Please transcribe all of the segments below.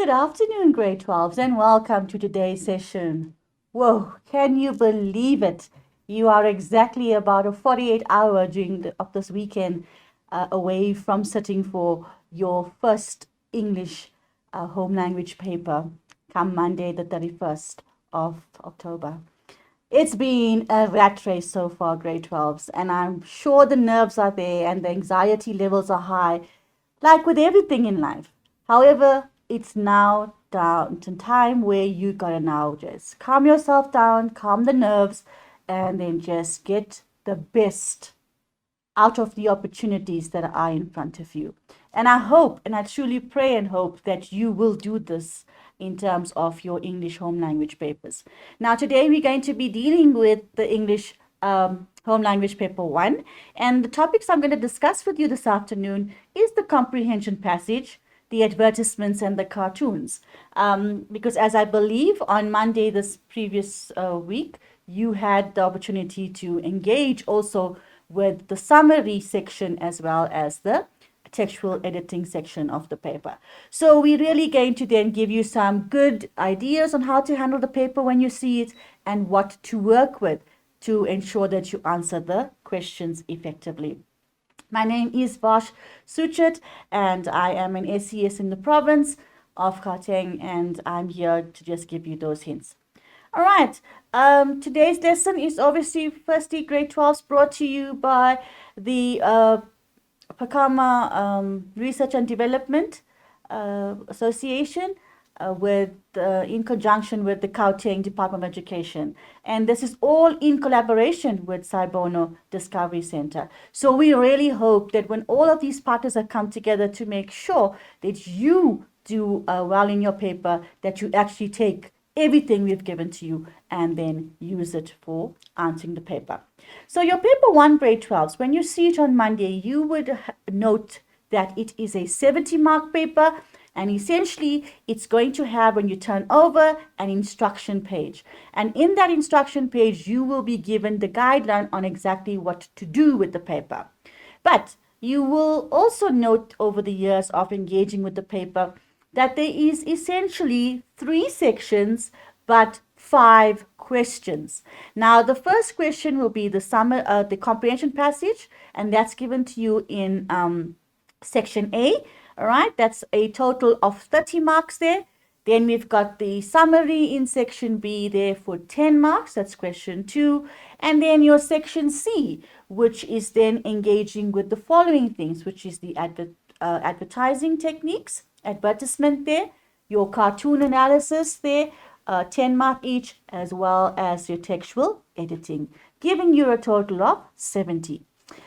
Good afternoon, grade 12s, and welcome to today's session. Whoa, can you believe it? You are exactly about a 48 hour of this weekend away from sitting for your first English home language paper come Monday, the 31st of October. It's been a rat race so far, grade 12s, and I'm sure the nerves are there and the anxiety levels are high, like with everything in life. However, it's now down to time where you gotta now just calm yourself down, calm the nerves, and then just get the best out of the opportunities that are in front of you. And I hope, and I truly pray and hope that you will do this in terms of your English home language papers. Now, today we're going to be dealing with the English home language paper 1. And the topics I'm going to discuss with you this afternoon is the comprehension passage, the advertisements, and the cartoons. Because as I believe on Monday this previous week, you had the opportunity to engage also with the summary section as well as the textual editing section of the paper. So we're really going to then give you some good ideas on how to handle the paper when you see it and what to work with to ensure that you answer the questions effectively. My name is Vash Suchet and I am an SES in the province of Gauteng, and I'm here to just give you those hints. All right. Today's lesson is obviously firstly grade 12s brought to you by the Pakama Research and Development Association in conjunction with the Gauteng Department of Education. And this is all in collaboration with Sci-Bono Discovery Center. So we really hope that when all of these partners have come together to make sure that you do well in your paper, that you actually take everything we've given to you and then use it for answering the paper. So your paper 1 grade 12s, when you see it on Monday, you would note that it is a 70-mark paper, and essentially it's going to have, when you turn over, an instruction page. And in that instruction page, you will be given the guideline on exactly what to do with the paper. But you will also note over the years of engaging with the paper that there is essentially 3 sections but 5 questions. Now, the first question will be the comprehension passage, and that's given to you in section A. All right, that's a total of 30 marks there. Then we've got the summary in section B there for 10 marks. That's question 2. And then your section C, which is then engaging with the following things, which is the advertising techniques, advertisement there, your cartoon analysis there, 10 mark each, as well as your textual editing, giving you a total of 70.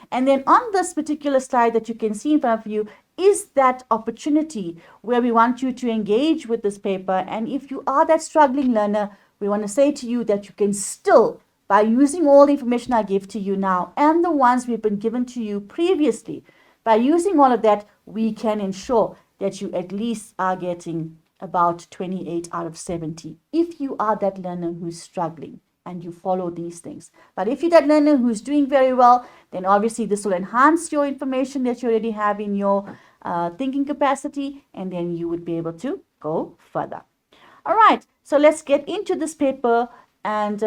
And then on this particular slide that you can see in front of you is that opportunity where we want you to engage with this paper. And if you are that struggling learner, we want to say to you that you can still, by using all the information I give to you now and the ones we've been given to you previously, by using all of that, we can ensure that you at least are getting about 28 out of 70 if you are that learner who's struggling and you follow these things. But if you're that learner who's doing very well, then obviously this will enhance your information that you already have in your thinking capacity, and then you would be able to go further. All right, so let's get into this paper and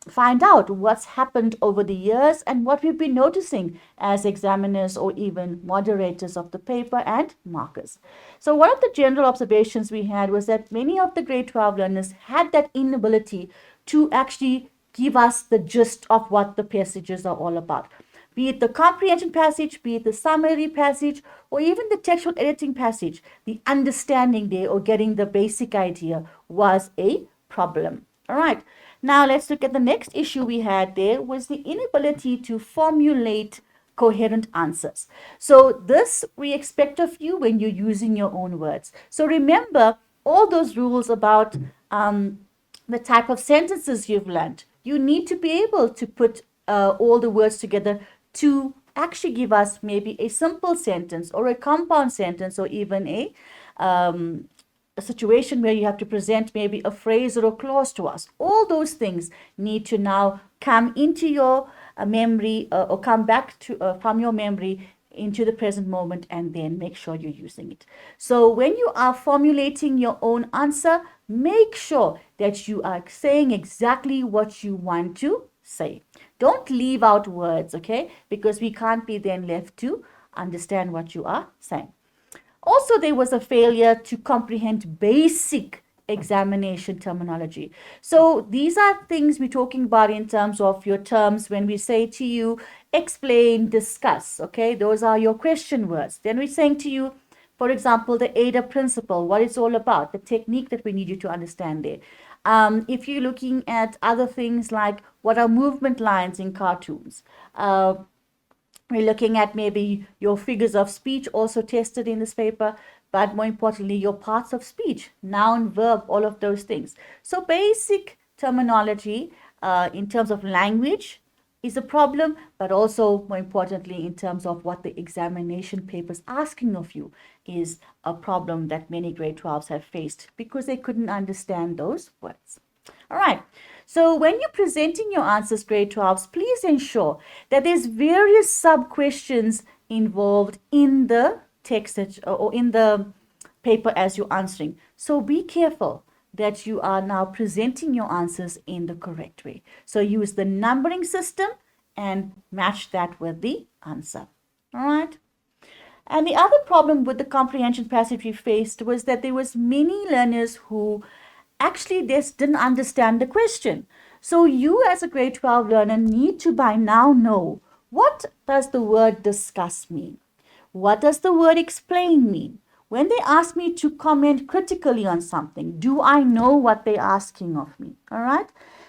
find out what's happened over the years and what we've been noticing as examiners or even moderators of the paper and markers. So one of the general observations we had was that many of the grade 12 learners had that inability to actually give us the gist of what the passages are all about. Be it the comprehension passage, be it the summary passage, or even the textual editing passage, the understanding there or getting the basic idea was a problem. All right. Now let's look at the next issue we had there was the inability to formulate coherent answers. So this we expect of you when you're using your own words. So remember all those rules about the type of sentences you've learned. You need to be able to put all the words together to actually give us maybe a simple sentence or a compound sentence or even a situation where you have to present maybe a phrase or a clause to us. All those things need to now come into your memory or come back to from your memory into the present moment and then make sure you're using it. So when you are formulating your own answer, make sure that you are saying exactly what you want to say. Don't leave out words, okay? Because we can't be then left to understand what you are saying. Also, there was a failure to comprehend basic examination terminology. So these are things we're talking about in terms of your terms when we say to you, explain, discuss, okay? Those are your question words. Then we're saying to you, for example, the ADA principle, what it's all about, the technique that we need you to understand there. If you're looking at other things like what are movement lines in cartoons, we're looking at maybe your figures of speech also tested in this paper, but more importantly, your parts of speech, noun, verb, all of those things. So basic terminology in terms of language is a problem, but also more importantly, in terms of what the examination paper is asking of you is a problem that many grade 12s have faced because they couldn't understand those words. All right. So when you're presenting your answers, grade 12s, please ensure that there's various sub-questions involved in the text or in the paper as you're answering. So be careful that you are now presenting your answers in the correct way. So use the numbering system and match that with the answer. All right. And the other problem with the comprehension passage we faced was that there was many learners who actually just didn't understand the question. So you as a grade 12 learner need to by now know, what does the word discuss mean? What does the word explain mean? When they ask me to comment critically on something, do I know what they're asking of me? All right.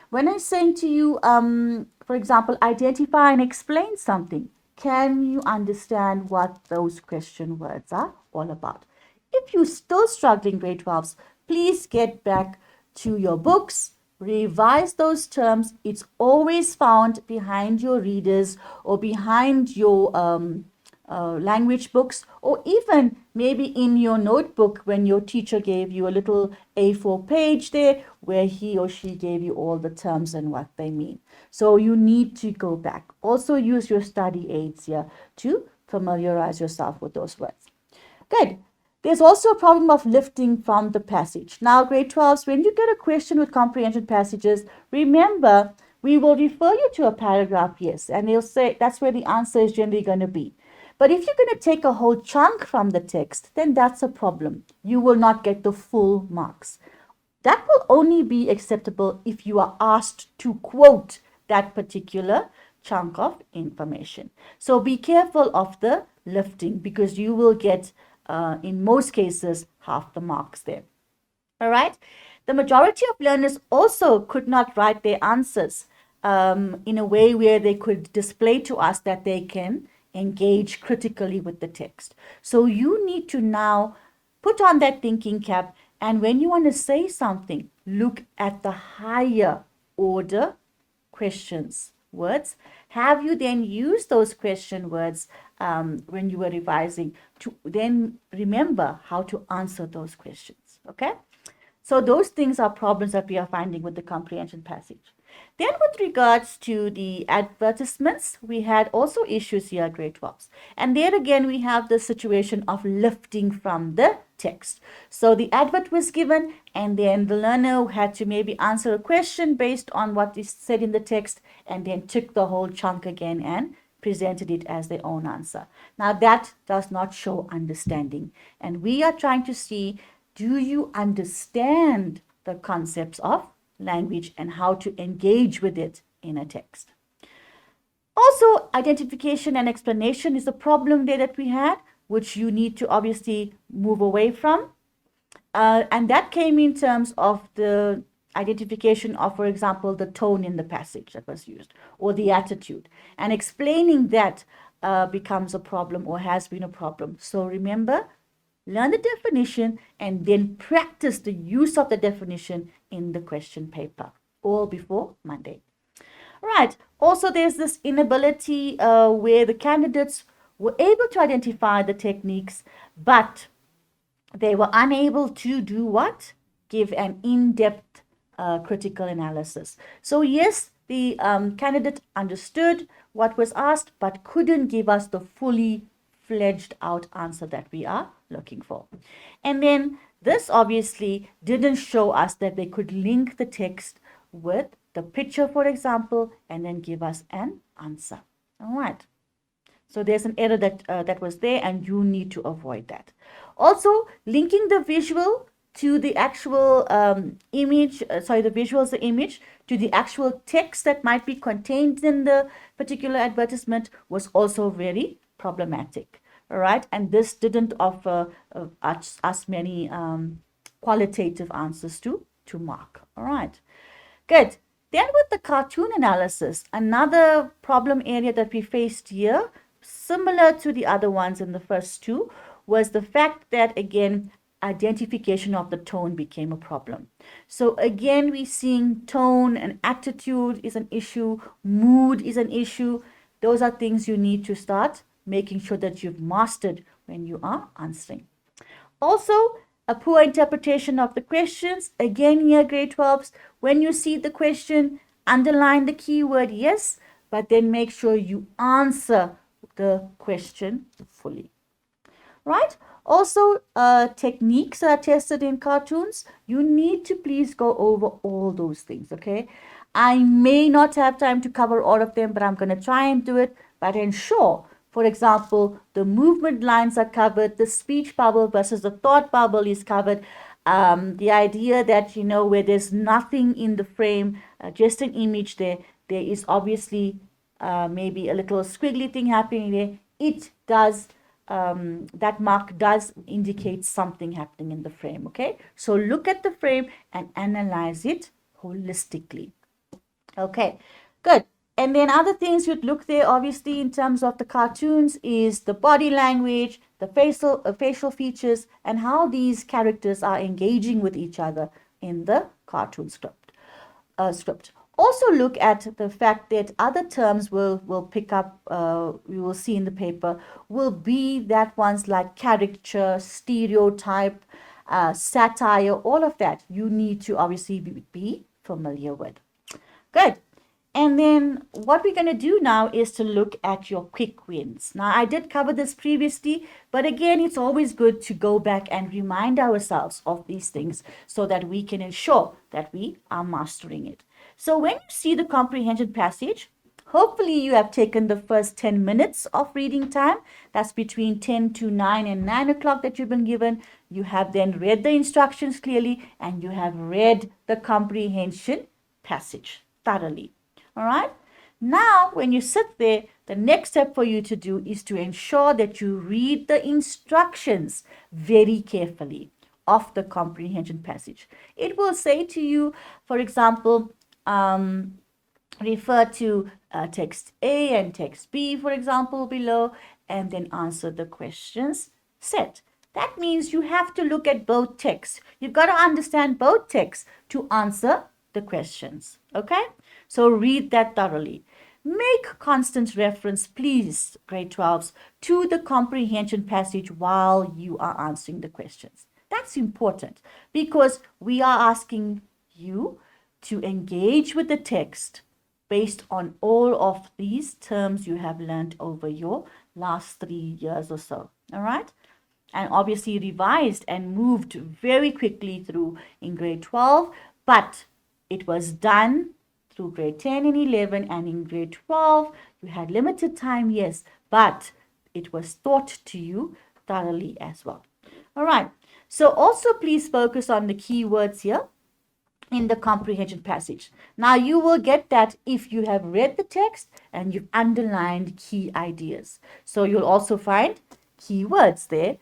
When I'm saying to you, for example, identify and explain something, can you understand what those question words are all about? If you're still struggling, grade 12s, please get back to your books, revise those terms. It's always found behind your readers or behind your language books, or even maybe in your notebook when your teacher gave you a little A4 page there where he or she gave you all the terms and what they mean. So you need to go back. Also use your study aids here to familiarize yourself with those words. Good. There's also a problem of lifting from the passage. Now, grade 12s, when you get a question with comprehension passages, remember, we will refer you to a paragraph, yes, and they'll say that's where the answer is generally going to be. But if you're going to take a whole chunk from the text, then that's a problem. You will not get the full marks. That will only be acceptable if you are asked to quote that particular chunk of information. So be careful of the lifting because you will get, in most cases, half the marks there. All right. The majority of learners also could not write their answers in a way where they could display to us that they can engage critically with the text. So you need to now put on that thinking cap, and when you want to say something, look at the higher order questions words. Have you then used those question words when you were revising to then remember how to answer those questions? Okay. So those things are problems that we are finding with the comprehension passage. Then with regards to the advertisements, we had also issues here at grade 12s. And there again, we have the situation of lifting from the text. So the advert was given and then the learner had to maybe answer a question based on what is said in the text and then took the whole chunk again and presented it as their own answer. Now that does not show understanding. And we are trying to see, do you understand the concepts of language and how to engage with it in a text? Also, identification and explanation is a problem there that we had, which you need to obviously move away from. And that came in terms of the identification of, for example, the tone in the passage that was used or the attitude. And explaining that becomes a problem or has been a problem. So remember, learn the definition and then practice the use of the definition in the question paper, all before Monday. Right. Also, there's this inability where the candidates were able to identify the techniques, but they were unable to do what? Give an in-depth critical analysis. So yes, the candidate understood what was asked, but couldn't give us the fully fledged out answer that we are looking for. And then this obviously didn't show us that they could link the text with the picture, for example, and then give us an answer. All right. So there's an error that was there, and you need to avoid that. Also, linking the visual to the actual image, the visual is the image, to the actual text that might be contained in the particular advertisement was also very problematic. All right, and this didn't offer us many qualitative answers to mark. All right, good. Then with the cartoon analysis, another problem area that we faced here, similar to the other ones in the first two, was the fact that, again, identification of the tone became a problem. So again, we're seeing tone and attitude is an issue, mood is an issue. Those are things you need to start making sure that you've mastered when you are answering. Also, a poor interpretation of the questions. Again, here, grade 12s, when you see the question, underline the keyword yes, but then make sure you answer the question fully. Right? Also, techniques are tested in cartoons. You need to please go over all those things, okay? I may not have time to cover all of them, but I'm going to try and do it. But ensure, for example, the movement lines are covered, the speech bubble versus the thought bubble is covered. The idea that, where there's nothing in the frame, just an image there is obviously maybe a little squiggly thing happening there. It does, that mark does indicate something happening in the frame, okay? So look at the frame and analyze it holistically. Okay, good. And then other things you'd look there, obviously, in terms of the cartoons is the body language, the facial features, and how these characters are engaging with each other in the cartoon script. Also look at the fact that other terms will pick up, we will see in the paper, will be that ones like caricature, stereotype, satire, all of that you need to obviously be familiar with. Good. And then what we're going to do now is to look at your quick wins. Now, I did cover this previously, but again, it's always good to go back and remind ourselves of these things so that we can ensure that we are mastering it. So when you see the comprehension passage, hopefully you have taken the first 10 minutes of reading time. That's between 10 to 9 and 9 o'clock that you've been given. You have then read the instructions clearly, and you have read the comprehension passage thoroughly. All right. Now, when you sit there, the next step for you to do is to ensure that you read the instructions very carefully of the comprehension passage. It will say to you, for example, refer to text A and text B, for example, below, and then answer the questions set. That means you have to look at both texts. You've got to understand both texts to answer the questions. Okay? So read that thoroughly. Make constant reference, please, grade 12s, to the comprehension passage while you are answering the questions. That's important because we are asking you to engage with the text based on all of these terms you have learned over your last 3 years or so. All right? And obviously revised and moved very quickly through in grade 12, but it was done through grade 10 and 11, and in grade 12, you had limited time, yes, but it was taught to you thoroughly as well. All right, so also please focus on the keywords here in the comprehension passage. Now, you will get that if you have read the text and you've underlined key ideas. So you'll also find keywords there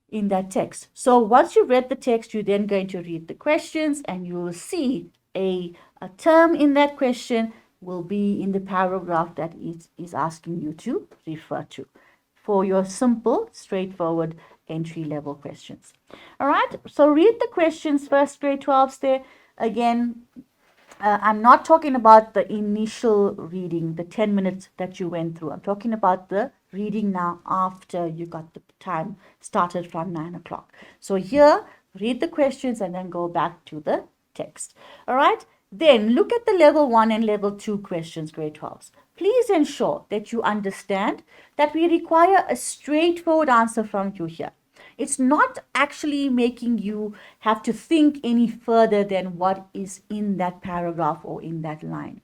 in that text. So once you've read the text, you're then going to read the questions, and you will see a term in that question will be in the paragraph that is asking you to refer to for your simple, straightforward entry-level questions. All right, so read the questions first, grade 12s there. Again, I'm not talking about the initial reading, the 10 minutes that you went through. I'm talking about the reading now after you got the time started from 9 o'clock. So here, read the questions and then go back to the text. All right, then look at the level 1 and level 2 questions, grade 12s. please ensure that you understand that we require a straightforward answer from you here. It's not actually making you have to think any further than what is in that paragraph or in that line.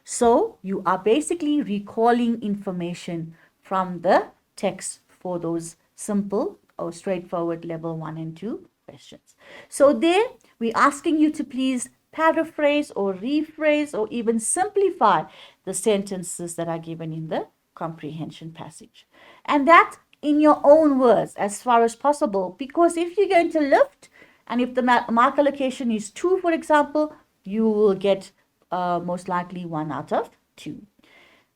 So you are basically recalling information from the text for those simple or straightforward level 1 and 2 questions. So there we're asking you to please paraphrase or rephrase or even simplify the sentences that are given in the comprehension passage. And that in your own words as far as possible, because if you're going to lift and if the mark allocation is 2, for example, you will get most likely 1 out of 2.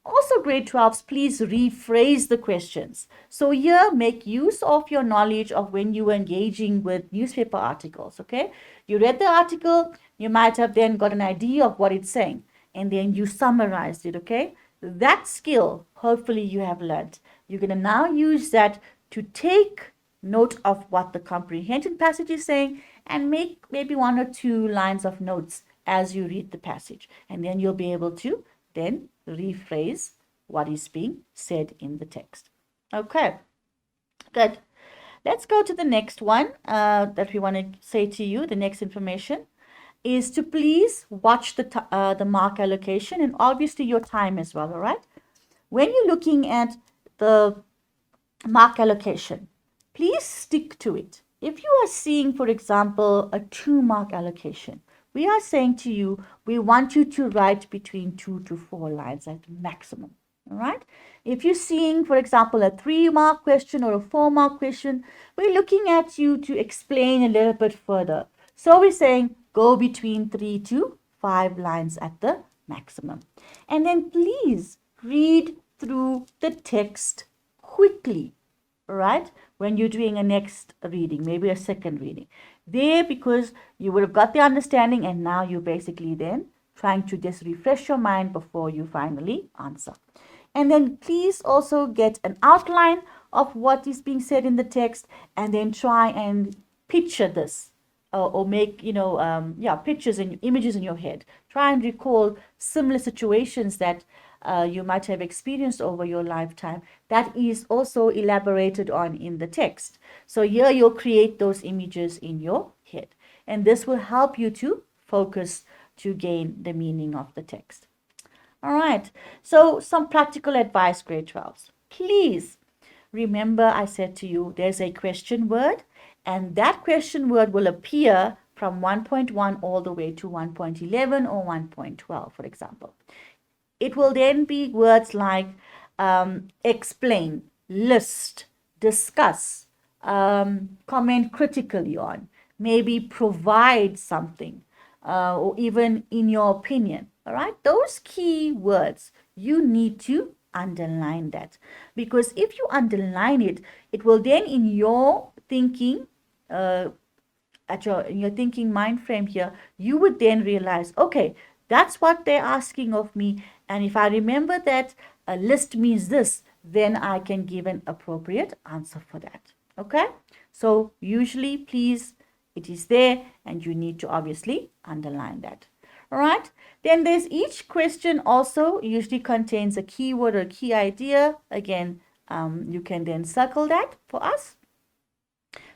Also, grade 12s, please rephrase the questions. So here, make use of your knowledge of when you were engaging with newspaper articles, okay? You read the article, you might have then got an idea of what it's saying, and then you summarized it, okay? That skill, hopefully you have learned. You're going to now use that to take note of what the comprehension passage is saying and make maybe 1 or 2 lines of notes as you read the passage. And then you'll be able to then rephrase what is being said in the text. Okay, good. Let's go to the next one that we want to say to you. The next information is to please watch the mark allocation and obviously your time as well, all right? When you're looking at the mark allocation, please stick to it. If you are seeing, for example, a 2-mark allocation, we are saying to you, we want you to write between 2 to 4 lines at maximum, all right? If you're seeing, for example, a 3-mark question or a 4-mark question, we're looking at you to explain a little bit further. So we're saying go between 3 to 5 lines at the maximum. And then please read through the text quickly, right? When you're doing a next reading, maybe a second reading. There, because you would have got the understanding and now you're basically then trying to just refresh your mind before you finally answer. And then please also get an outline of what is being said in the text and then try and picture this or make, pictures and images in your head. Try and recall similar situations that you might have experienced over your lifetime that is also elaborated on in the text. So here you'll create those images in your head, and this will help you to focus to gain the meaning of the text. All right, so some practical advice, grade 12s. Please remember I said to you there's a question word, and that question word will appear from 1.1 all the way to 1.11 or 1.12, for example. It will then be words like explain, list, discuss, comment critically on, maybe provide something, or even in your opinion. All right, those key words, you need to underline that, because if you underline it, it will then in your thinking, in your thinking mind frame here, you would then realize, okay, that's what they're asking of me. And if I remember that a list means this, then I can give an appropriate answer for that. Okay? So usually, please, it is there and you need to obviously underline that. All right? Then there's each question also usually contains a keyword or a key idea. Again, you can then circle that for us.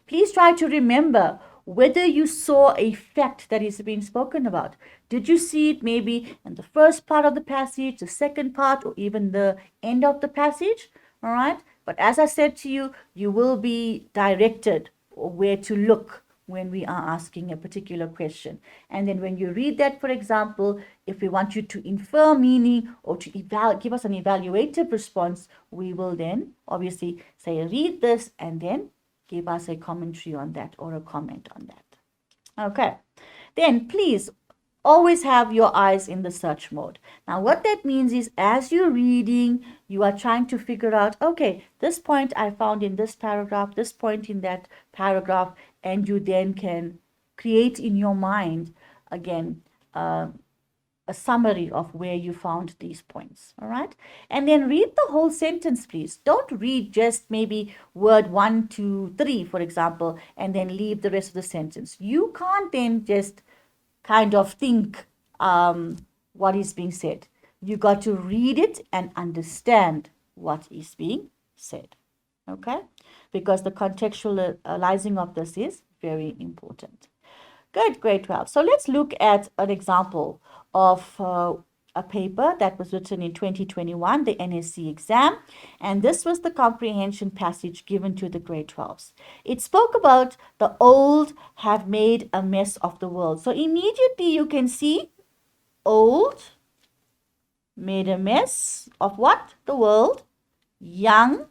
Please try to remember whether you saw a fact that is being spoken about. Did you see it maybe in the first part of the passage, the second part, or even the end of the passage? All right. But as I said to you, you will be directed where to look when we are asking a particular question. And then when you read that, for example, if we want you to infer meaning or to give us an evaluative response, we will then obviously say, read this and then give us a commentary on that or a comment on that. Okay. Then please always have your eyes in the search mode. Now, what that means is as you're reading, you are trying to figure out, okay, this point I found in this paragraph, this point in that paragraph, and you then can create in your mind, again, a summary of where you found these points. All right. And then read the whole sentence, please. Don't read just maybe word 1, 2, 3, for example, and then leave the rest of the sentence. You can't then just kind of think what is being said. You got to read it and understand what is being said. Okay? Because the contextualizing of this is very important. Good, grade 12. So let's look at an example of a paper that was written in 2021, the NSC exam. And this was the comprehension passage given to the grade 12s. It spoke about the old have made a mess of the world. So immediately you can see old made a mess of what? The world. Young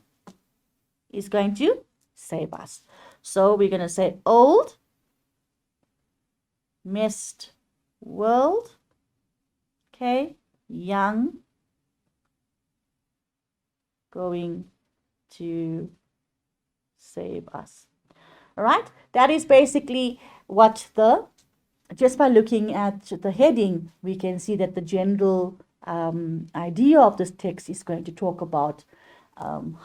is going to save us. So we're going to say old missed world. Okay, young going to save us. All right, that is basically what just by looking at the heading, we can see that the general idea of this text is going to talk about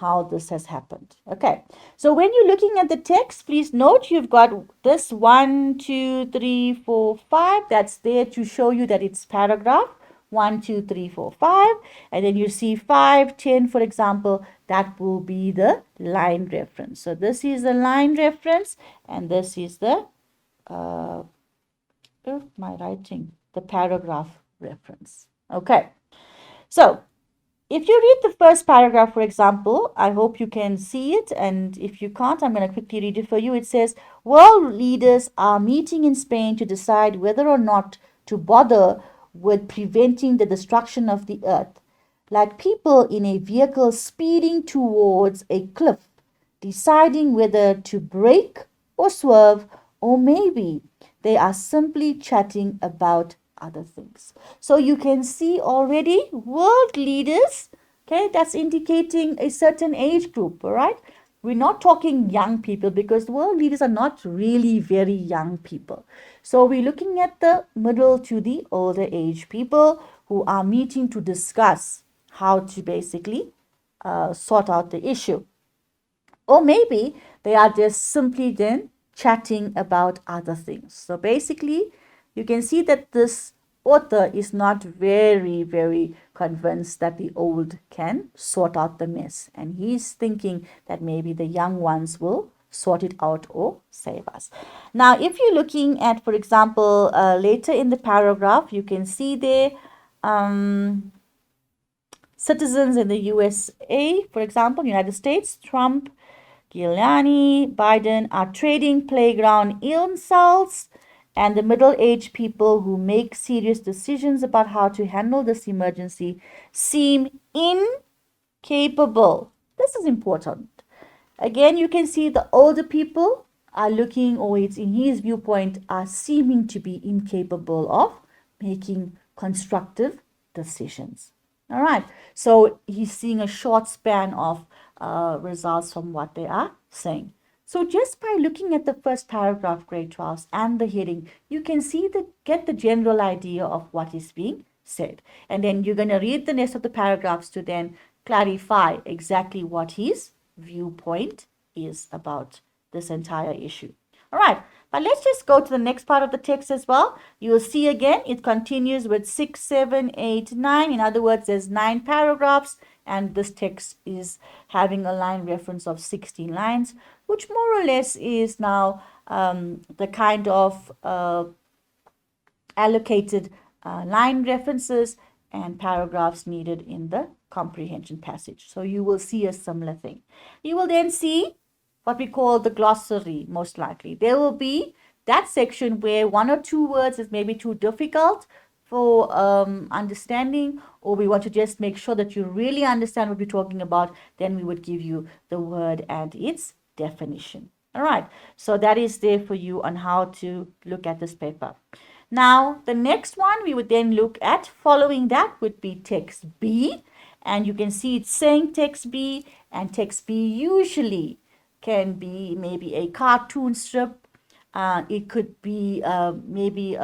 how this has happened. Okay, so when you're looking at the text, please note you've got this 1, 2, 3, 4, 5. That's there to show you that it's paragraph 1, 2, 3, 4, 5. And then you see 5, 10, for example, that will be the line reference. So this is the line reference, and this is the the paragraph reference. Okay, so if you read the first paragraph, for example, I hope you can see it, and if you can't, I'm going to quickly read it for you. It says, world leaders are meeting in Spain to decide whether or not to bother with preventing the destruction of the earth, like people in a vehicle speeding towards a cliff, deciding whether to brake or swerve, or maybe they are simply chatting about other things. So you can see already world leaders, okay, that's indicating a certain age group, all right? We're not talking young people because world leaders are not really very young people. So we're looking at the middle to the older age people who are meeting to discuss how to basically sort out the issue. Or maybe they are just simply then chatting about other things. So basically, you can see that this author is not very convinced that the old can sort out the mess. And he's thinking that maybe the young ones will sort it out or save us. Now, if you're looking at, for example, later in the paragraph, you can see there citizens in the USA, for example, United States, Trump, Giuliani, Biden are trading playground insults, and the middle-aged people who make serious decisions about how to handle this emergency seem incapable. This is important. Again, you can see the older people are looking, or it's in his viewpoint, are seeming to be incapable of making constructive decisions. All right, so he's seeing a short span of results from what they are saying. So just by looking at the first paragraph, grade 12s, and the heading, you can see get the general idea of what is being said. And then you're going to read the rest of the paragraphs to then clarify exactly what his viewpoint is about this entire issue. All right, but let's just go to the next part of the text as well. You will see again, it continues with 6, 7, 8, 9. In other words, there's 9 paragraphs, and this text is having a line reference of 16 lines, which more or less is now the kind of allocated line references and paragraphs needed in the comprehension passage. So you will see a similar thing. You will then see what we call the glossary, most likely. There will be that section where 1 or 2 words is maybe too difficult for understanding, or we want to just make sure that you really understand what we're talking about, then we would give you the word and its definition. All right, so that is there for you on how to look at this paper. Now, the next one we would then look at following that would be text B. And you can see it's saying text B, and text B usually can be maybe a cartoon strip. It could be maybe,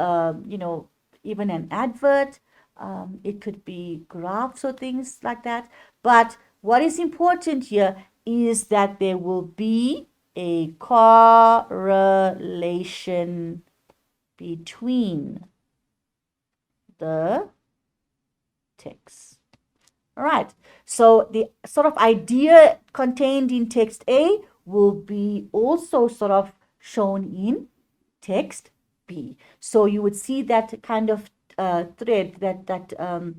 even an advert. It could be graphs or things like that. But what is important here is that there will be a correlation between the text. All right. So the sort of idea contained in text A will be also sort of shown in text B. So you would see that kind of thread, that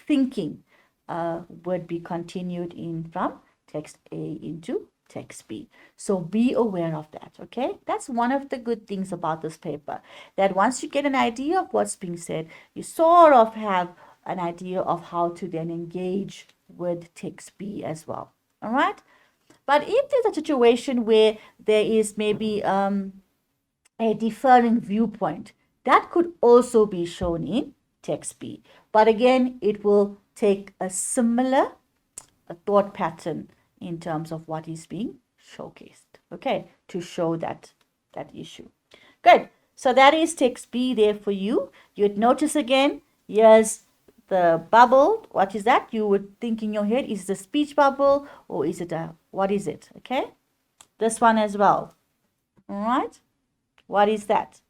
thinking would be continued in from text A into text B. So be aware of that, okay? That's one of the good things about this paper, that once you get an idea of what's being said, you sort of have an idea of how to then engage with text B as well, all right? But if there's a situation where there is maybe a differing viewpoint, that could also be shown in text B. But again, it will take a similar thought pattern in terms of what is being showcased, okay, to show that issue. Good. So that is text B there for you. You'd notice again, here's the bubble. What is that? You would think in your head, is it a speech bubble or is it what is it? Okay. This one as well. All right. What is that?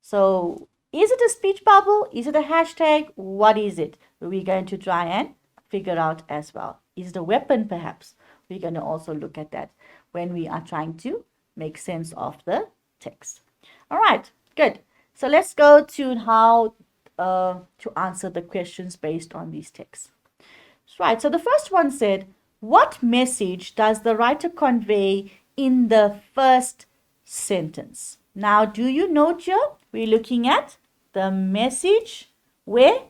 So is it a speech bubble? Is it a hashtag? What is it? We're going to try and figure out as well. Is it a weapon perhaps? We're going to also look at that when we are trying to make sense of the text. All right, good. So let's go to how to answer the questions based on these texts. Right, so the first one said, what message does the writer convey in the first sentence? Now, do you note here? We're looking at the message where?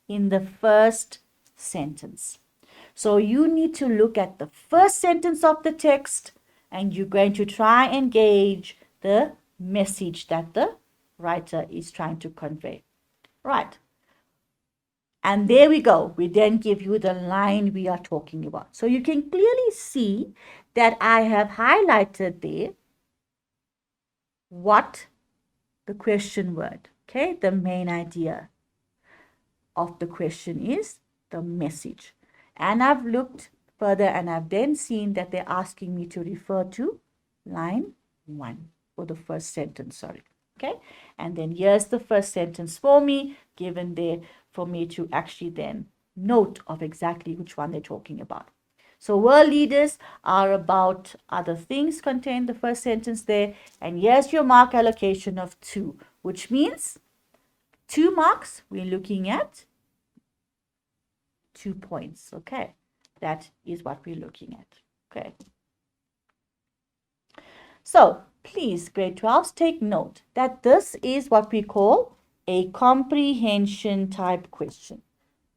In the first sentence. So you need to look at the first sentence of the text and you're going to try and gauge the message that the writer is trying to convey. Right. And there we go. We then give you the line we are talking about. So you can clearly see that I have highlighted there what the question word, okay, the main idea of the question is the message. And I've looked further and I've then seen that they're asking me to refer to line 1 or the first sentence, sorry. Okay, and then here's the first sentence for me, given there for me to actually then note of exactly which one they're talking about. So world leaders are about other things contained the first sentence there. And here's your mark allocation of 2, which means 2 marks. We're looking at 2 points. Okay, that is what we're looking at. Okay. So please, grade 12s, take note that this is what we call a comprehension type question,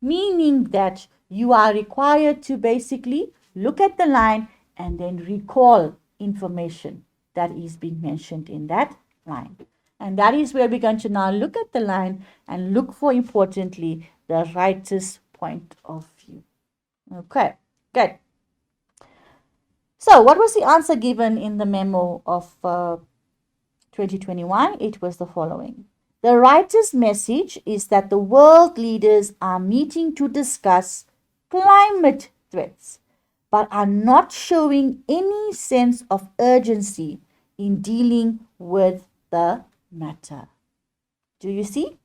meaning that you are required to basically look at the line and then recall information that is being mentioned in that line. And that is where we're going to now look at the line and look for, importantly, the writer's point of view. Okay, good. So what was the answer given in the memo of 2021? It was the following. The writer's message is that the world leaders are meeting to discuss climate threats, but are not showing any sense of urgency in dealing with the matter. Do you see?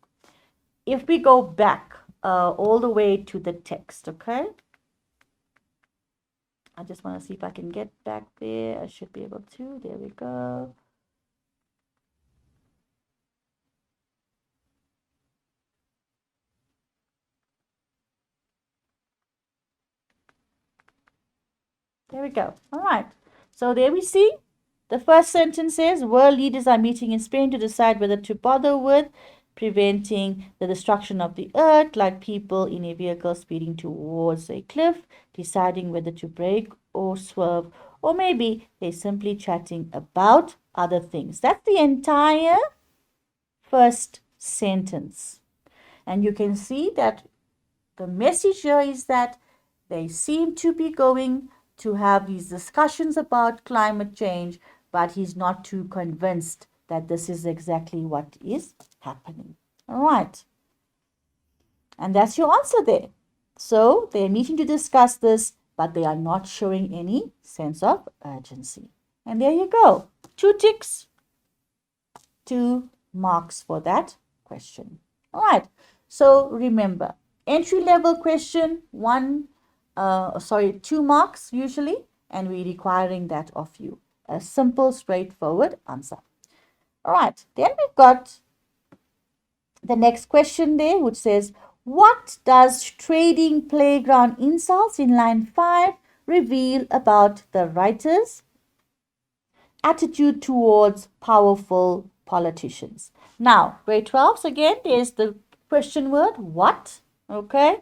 If we go back all the way to the text, okay? I just want to see if I can get back there. I should be able to. There we go. There we go. All right. So there we see the first sentence says world leaders are meeting in Spain to decide whether to bother with preventing the destruction of the earth, like people in a vehicle speeding towards a cliff, deciding whether to brake or swerve, or maybe they're simply chatting about other things. That's the entire first sentence. And you can see that the message here is that they seem to be going to have these discussions about climate change, but he's not too convinced that this is exactly what is happening. All right. And that's your answer there. So they're meeting to discuss this, but they are not showing any sense of urgency. And there you go. 2 ticks, 2 marks for that question. All right. So remember, Entry level question, 2 marks usually, and we're requiring that of you. A simple, straightforward answer. All right, then we've got the next question there, which says, what does trading playground insults in line 5 reveal about the writer's attitude towards powerful politicians? Now, grade 12s, again, there's the question word, what? Okay,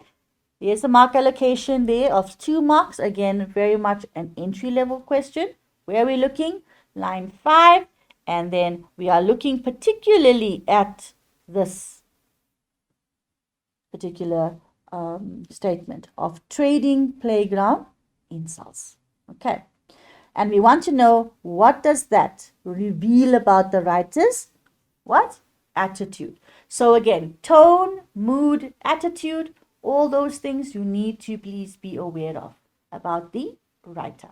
there's a mark allocation there of 2 marks. Again, very much an entry level question. Where are we looking? Line 5. And then we are looking particularly at this particular statement of trading playground insults. Okay. And we want to know, what does that reveal about the writer's what? Attitude. So again, tone, mood, attitude, all those things you need to please be aware of about the writer.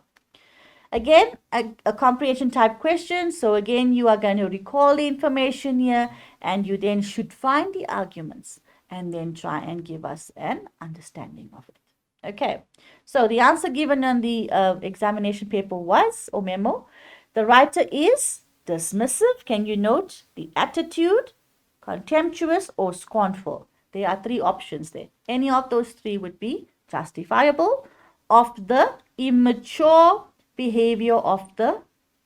Again, a comprehension type question. So again, you are going to recall the information here, and you then should find the arguments and then try and give us an understanding of it. Okay, so the answer given on the examination paper was, or memo, the writer is dismissive. Can you note the attitude, contemptuous, or scornful? There are 3 options there. Any of those 3 would be justifiable of the immature behavior of the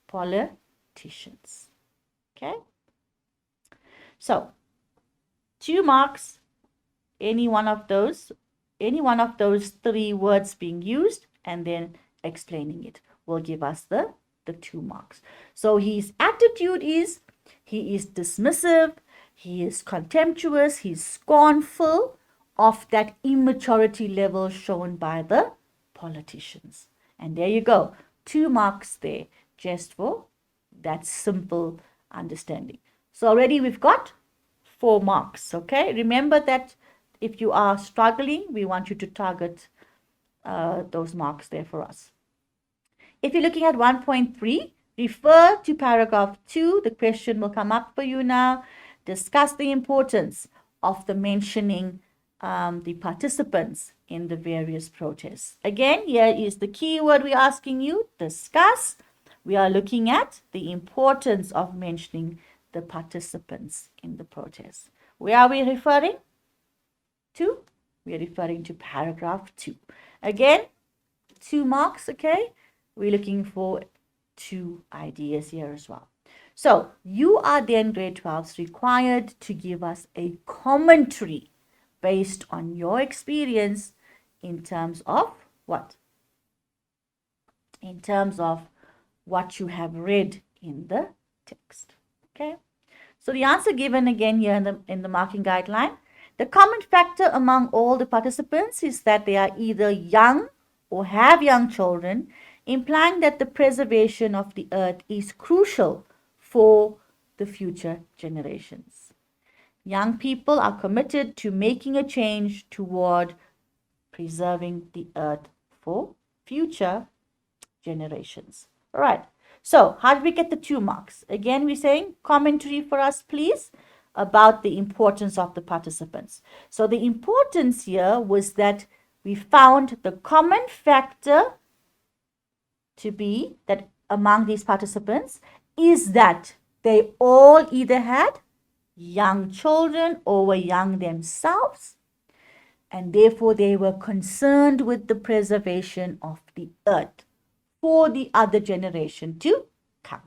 politicians. Okay, so 2 marks, any one of those 3 words being used and then explaining it will give us the 2 marks. So his attitude is, he is dismissive, he is contemptuous, he's scornful of that immaturity level shown by the politicians. And there you go, 2 marks there just for that simple understanding. So already we've got 4 marks. Okay, remember that if you are struggling, we want you to target those marks there for us. If you're looking at 1.3, refer to paragraph 2. The question will come up for you now. Discuss the importance of the mentioning the participants in the various protests. Again, here is the key word we're asking you, discuss. We are looking at the importance of mentioning the participants in the protests. Where are we referring to? We are referring to paragraph 2. Again, 2 marks, okay? We're looking for 2 ideas here as well. So you are then grade 12s required to give us a commentary based on your experience in terms of what? In terms of what you have read in the text. Okay? So the answer given again here in the marking guideline, the common factor among all the participants is that they are either young or have young children, implying that the preservation of the earth is crucial for the future generations. Young people are committed to making a change toward preserving the earth for future generations. All right. So how did we get the 2 marks? Again, we're saying commentary for us, please, about the importance of the participants. So the importance here was that we found the common factor to be that among these participants is that they all either had young children or were young themselves, and therefore they were concerned with the preservation of the earth for the other generation to come.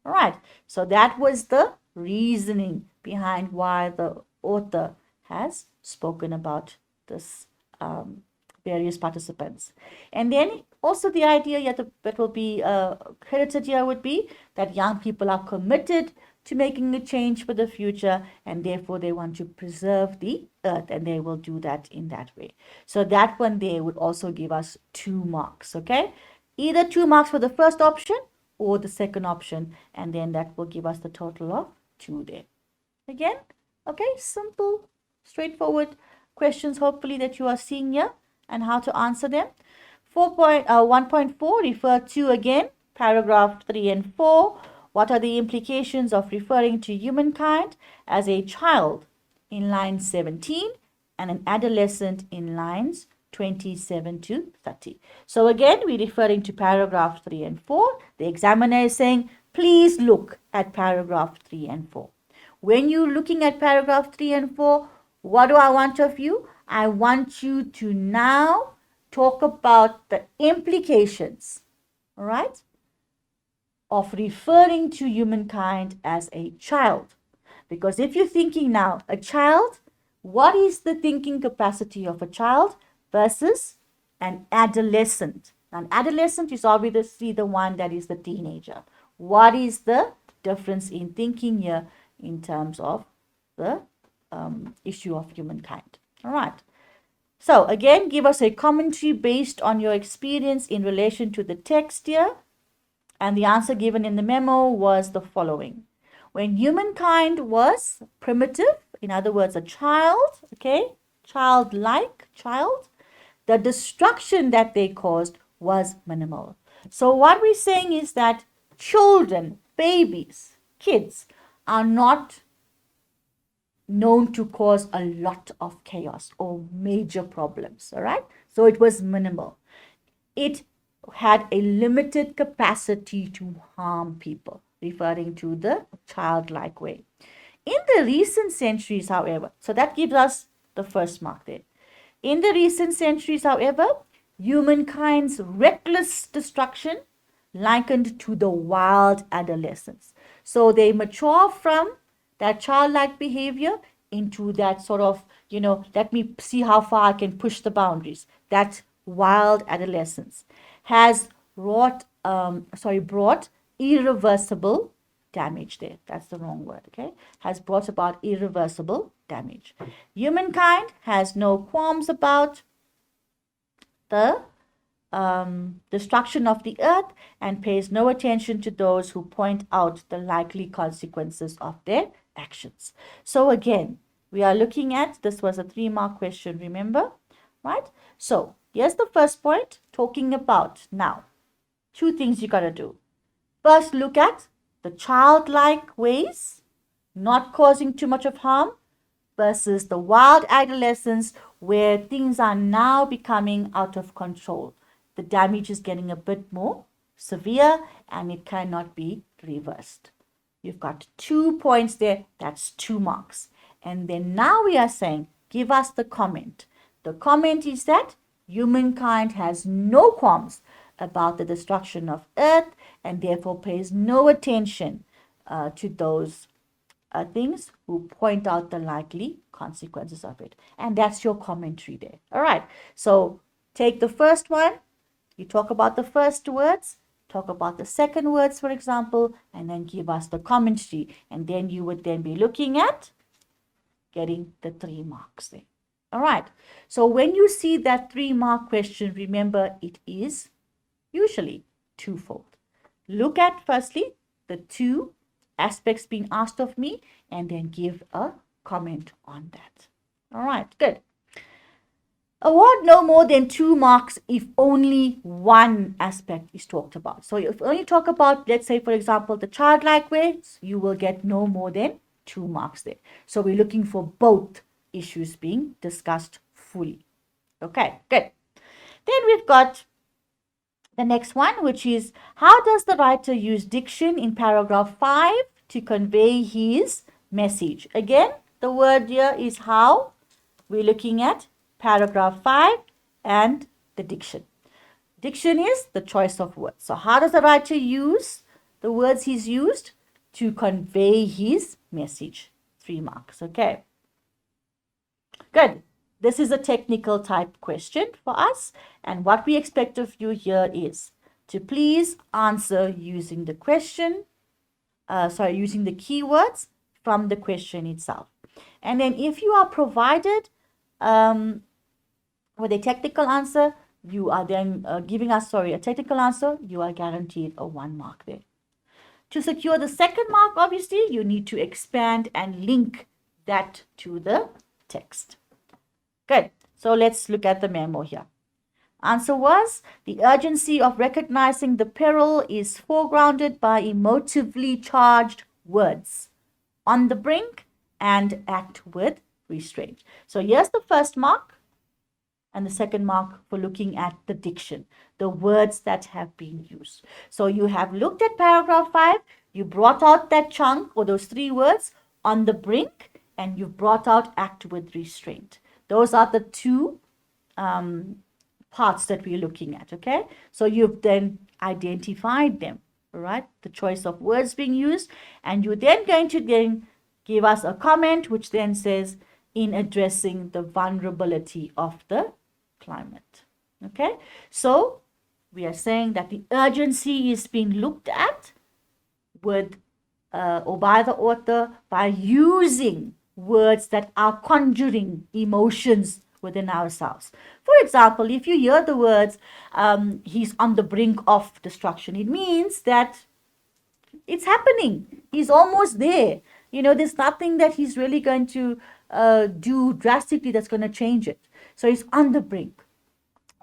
All right, so that was the reasoning behind why the author has spoken about this various participants. And then also the idea that will be credited here would be that young people are committed to making a change for the future, and therefore they want to preserve the earth, and they will do that in that way. So that one there would also give us 2 marks, okay? Either 2 marks for the first option or the second option, and then that will give us the total of 2 there. Again, okay, simple, straightforward questions hopefully that you are seeing here and how to answer them. 1.4, refer to again, paragraph 3 and 4. What are the implications of referring to humankind as a child in line 17 and an adolescent in lines 27 to 30. So again, we're referring to paragraph 3 and 4. The examiner is saying, please look at paragraph 3 and 4. When you're looking at paragraph 3 and 4, what do I want of you? I want you to now talk about the implications, all right, of referring to humankind as a child. Because if you're thinking now, a child, what is the thinking capacity of a child versus an adolescent? An adolescent is obviously the one that is the teenager. What is the difference in thinking here in terms of the issue of humankind? All right. So again, give us a commentary based on your experience in relation to the text here. And the answer given in the memo was the following. When humankind was primitive, in other words, a child, okay, childlike child, the destruction that they caused was minimal. So what we're saying is that children, babies, kids are not known to cause a lot of chaos or major problems, all right? So it was minimal. It had a limited capacity to harm people, referring to the childlike way. In the recent centuries, however, so that gives us the first mark there. In the recent centuries, however, humankind's reckless destruction likened to the wild adolescence. So they mature from that childlike behavior into that sort of, let me see how far I can push the boundaries. That wild adolescence has brought irreversible damage there. That's the wrong word, okay? Has brought about irreversible damage. Humankind has no qualms about the destruction of the earth and pays no attention to those who point out the likely consequences of their actions. So again, we are looking at, this was a 3-mark question, remember, right? So here's the first point, talking about now 2 things you got to do. First, look at the childlike ways, not causing too much of harm, versus the wild adolescence where things are now becoming out of control. The damage is getting a bit more severe and it cannot be reversed. You've got 2 points there, that's 2 marks. And then now we are saying, give us the comment. The comment is that humankind has no qualms about the destruction of earth and therefore pays no attention to those things who point out the likely consequences of it. And that's your commentary there. All right. So take the first one. You talk about the first words, talk about the second words, for example, and then give us the commentary. And then you would then be looking at getting the 3 marks there. All right. So when you see that 3-mark question, remember it is usually twofold. Look at firstly the 2 aspects being asked of me and then give a comment on that. All right, good. Award no more than 2 marks if only one aspect is talked about. So if you only talk about, let's say, for example, the childlike ways, you will get no more than 2 marks there. So we're looking for both issues being discussed fully. Okay, good. Then we've got the next one, which is, how does the writer use diction in paragraph 5 to convey his message? Again, the word here is how. We're looking at paragraph 5 and the diction. Diction is the choice of words. So how does the writer use the words he's used to convey his message? 3 marks, okay. Good. This is a technical type question for us. And what we expect of you here is to please answer using the question, using the keywords from the question itself. And then if you are provided with a technical answer, you are then giving us, a technical answer, you are guaranteed a 1 mark there. To secure the 2nd mark, obviously, you need to expand and link that to the text. Good. So let's look at the memo here. Answer was, the urgency of recognizing the peril is foregrounded by emotively charged words. On the brink and act with restraint. So here's the first mark and the second mark for looking at the diction, the words that have been used. So you have looked at paragraph 5, you brought out that chunk or those 3 words, on the brink, and you brought out act with restraint. Those are the 2 parts that we're looking at, okay? So you've then identified them, all right? The choice of words being used, and you're then going to give us a comment which then says, in addressing the vulnerability of the climate, okay? So we are saying that the urgency is being looked at with or by the author by using words that are conjuring emotions within ourselves. For example, if you hear the words, he's on the brink of destruction, it means that it's happening. He's almost there. There's nothing that he's really going to do drastically that's going to change it. So he's on the brink.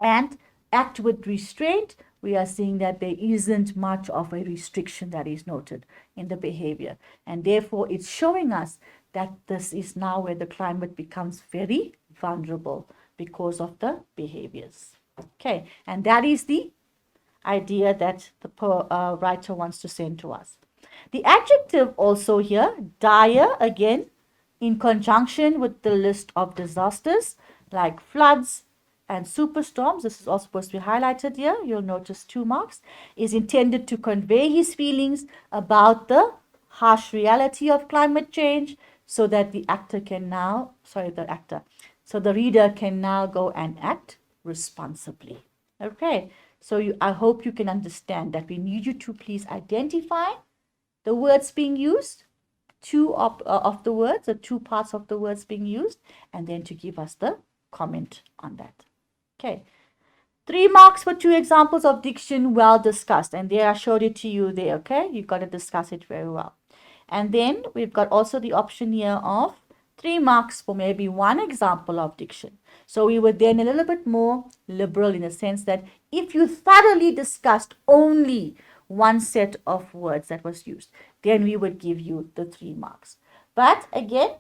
And act with restraint, we are seeing that there isn't much of a restriction that is noted in the behavior. And therefore, it's showing us that this is now where the climate becomes very vulnerable because of the behaviors. Okay, and that is the idea that the writer wants to send to us. The adjective also here, dire, again, in conjunction with the list of disasters like floods and superstorms, this is also supposed to be highlighted here, you'll notice 2 marks, is intended to convey his feelings about the harsh reality of climate change so that the reader can now go and act responsibly. Okay, so I hope you can understand that we need you to please identify the words being used, 2 of the words, the 2 parts of the words being used, and then to give us the comment on that. Okay, 3 marks for 2 examples of diction well discussed, and there I showed it to you there. Okay, you've got to discuss it very well. And then we've got also the option here of 3 marks for maybe 1 example of diction. So we were then a little bit more liberal in the sense that if you thoroughly discussed only 1 set of words that was used, then we would give you the 3 marks. But again,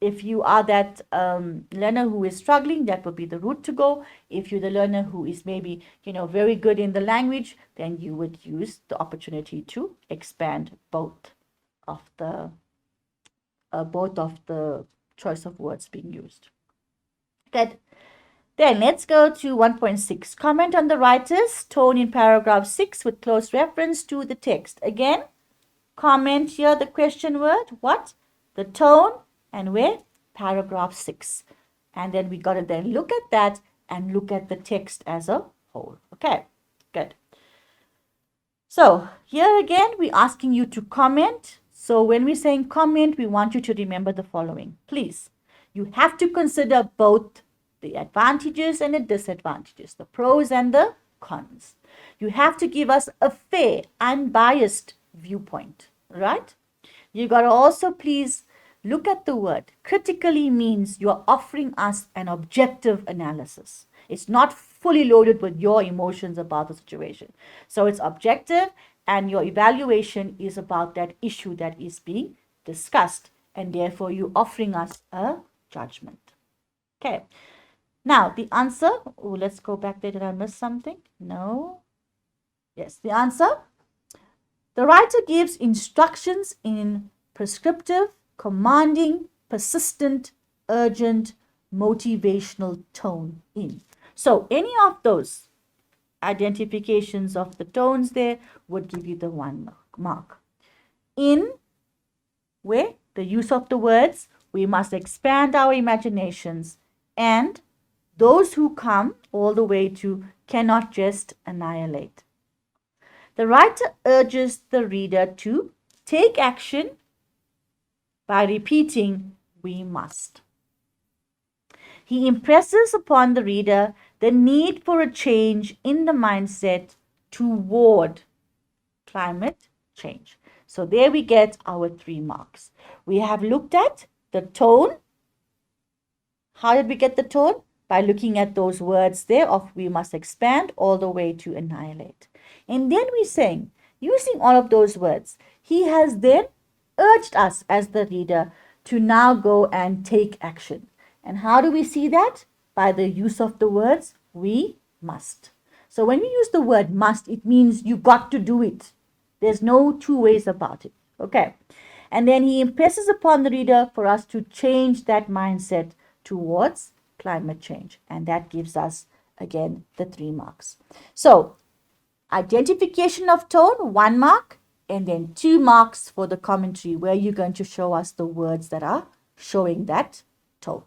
if you are that learner who is struggling, that would be the route to go. If you're the learner who is maybe, very good in the language, then you would use the opportunity to expand both of the choice of words being used. Good. Then let's go to 1.6. Comment on the writer's tone in paragraph 6 with close reference to the text. Again, comment here the question word, what? The tone, and where? Paragraph 6. And then we got to then look at that and look at the text as a whole. Okay, good. So here again, we're asking you to comment. So when we're saying comment, we want you to remember the following. Please, you have to consider both the advantages and the disadvantages, the pros and the cons. You have to give us a fair, unbiased viewpoint, right? You got to also please look at the word. Critically means you are offering us an objective analysis. It's not fully loaded with your emotions about the situation. So it's objective, and your evaluation is about that issue that is being discussed, and therefore you're offering us a judgment. Okay. Now, the answer, let's go back there. Did I miss something? No. Yes, the answer. The writer gives instructions in prescriptive, commanding, persistent, urgent, motivational tone in. So any of those identifications of the tones there would give you the 1 mark. In, where the use of the words, we must expand our imaginations, and those who come all the way to cannot just annihilate. The writer urges the reader to take action by repeating, we must. He impresses upon the reader the need for a change in the mindset toward climate change. So there we get our 3 marks. We have looked at the tone. How did we get the tone? By looking at those words there of we must expand all the way to annihilate. And then we're saying, using all of those words, he has then urged us as the reader to now go and take action. And how do we see that? By the use of the words we must. So when we use the word must, it means you got to do it. There's no two ways about it. Okay. And then he impresses upon the reader for us to change that mindset towards climate change. And that gives us, again, the 3 marks. So identification of tone, 1 mark, and then 2 marks for the commentary, where you're going to show us the words that are showing that tone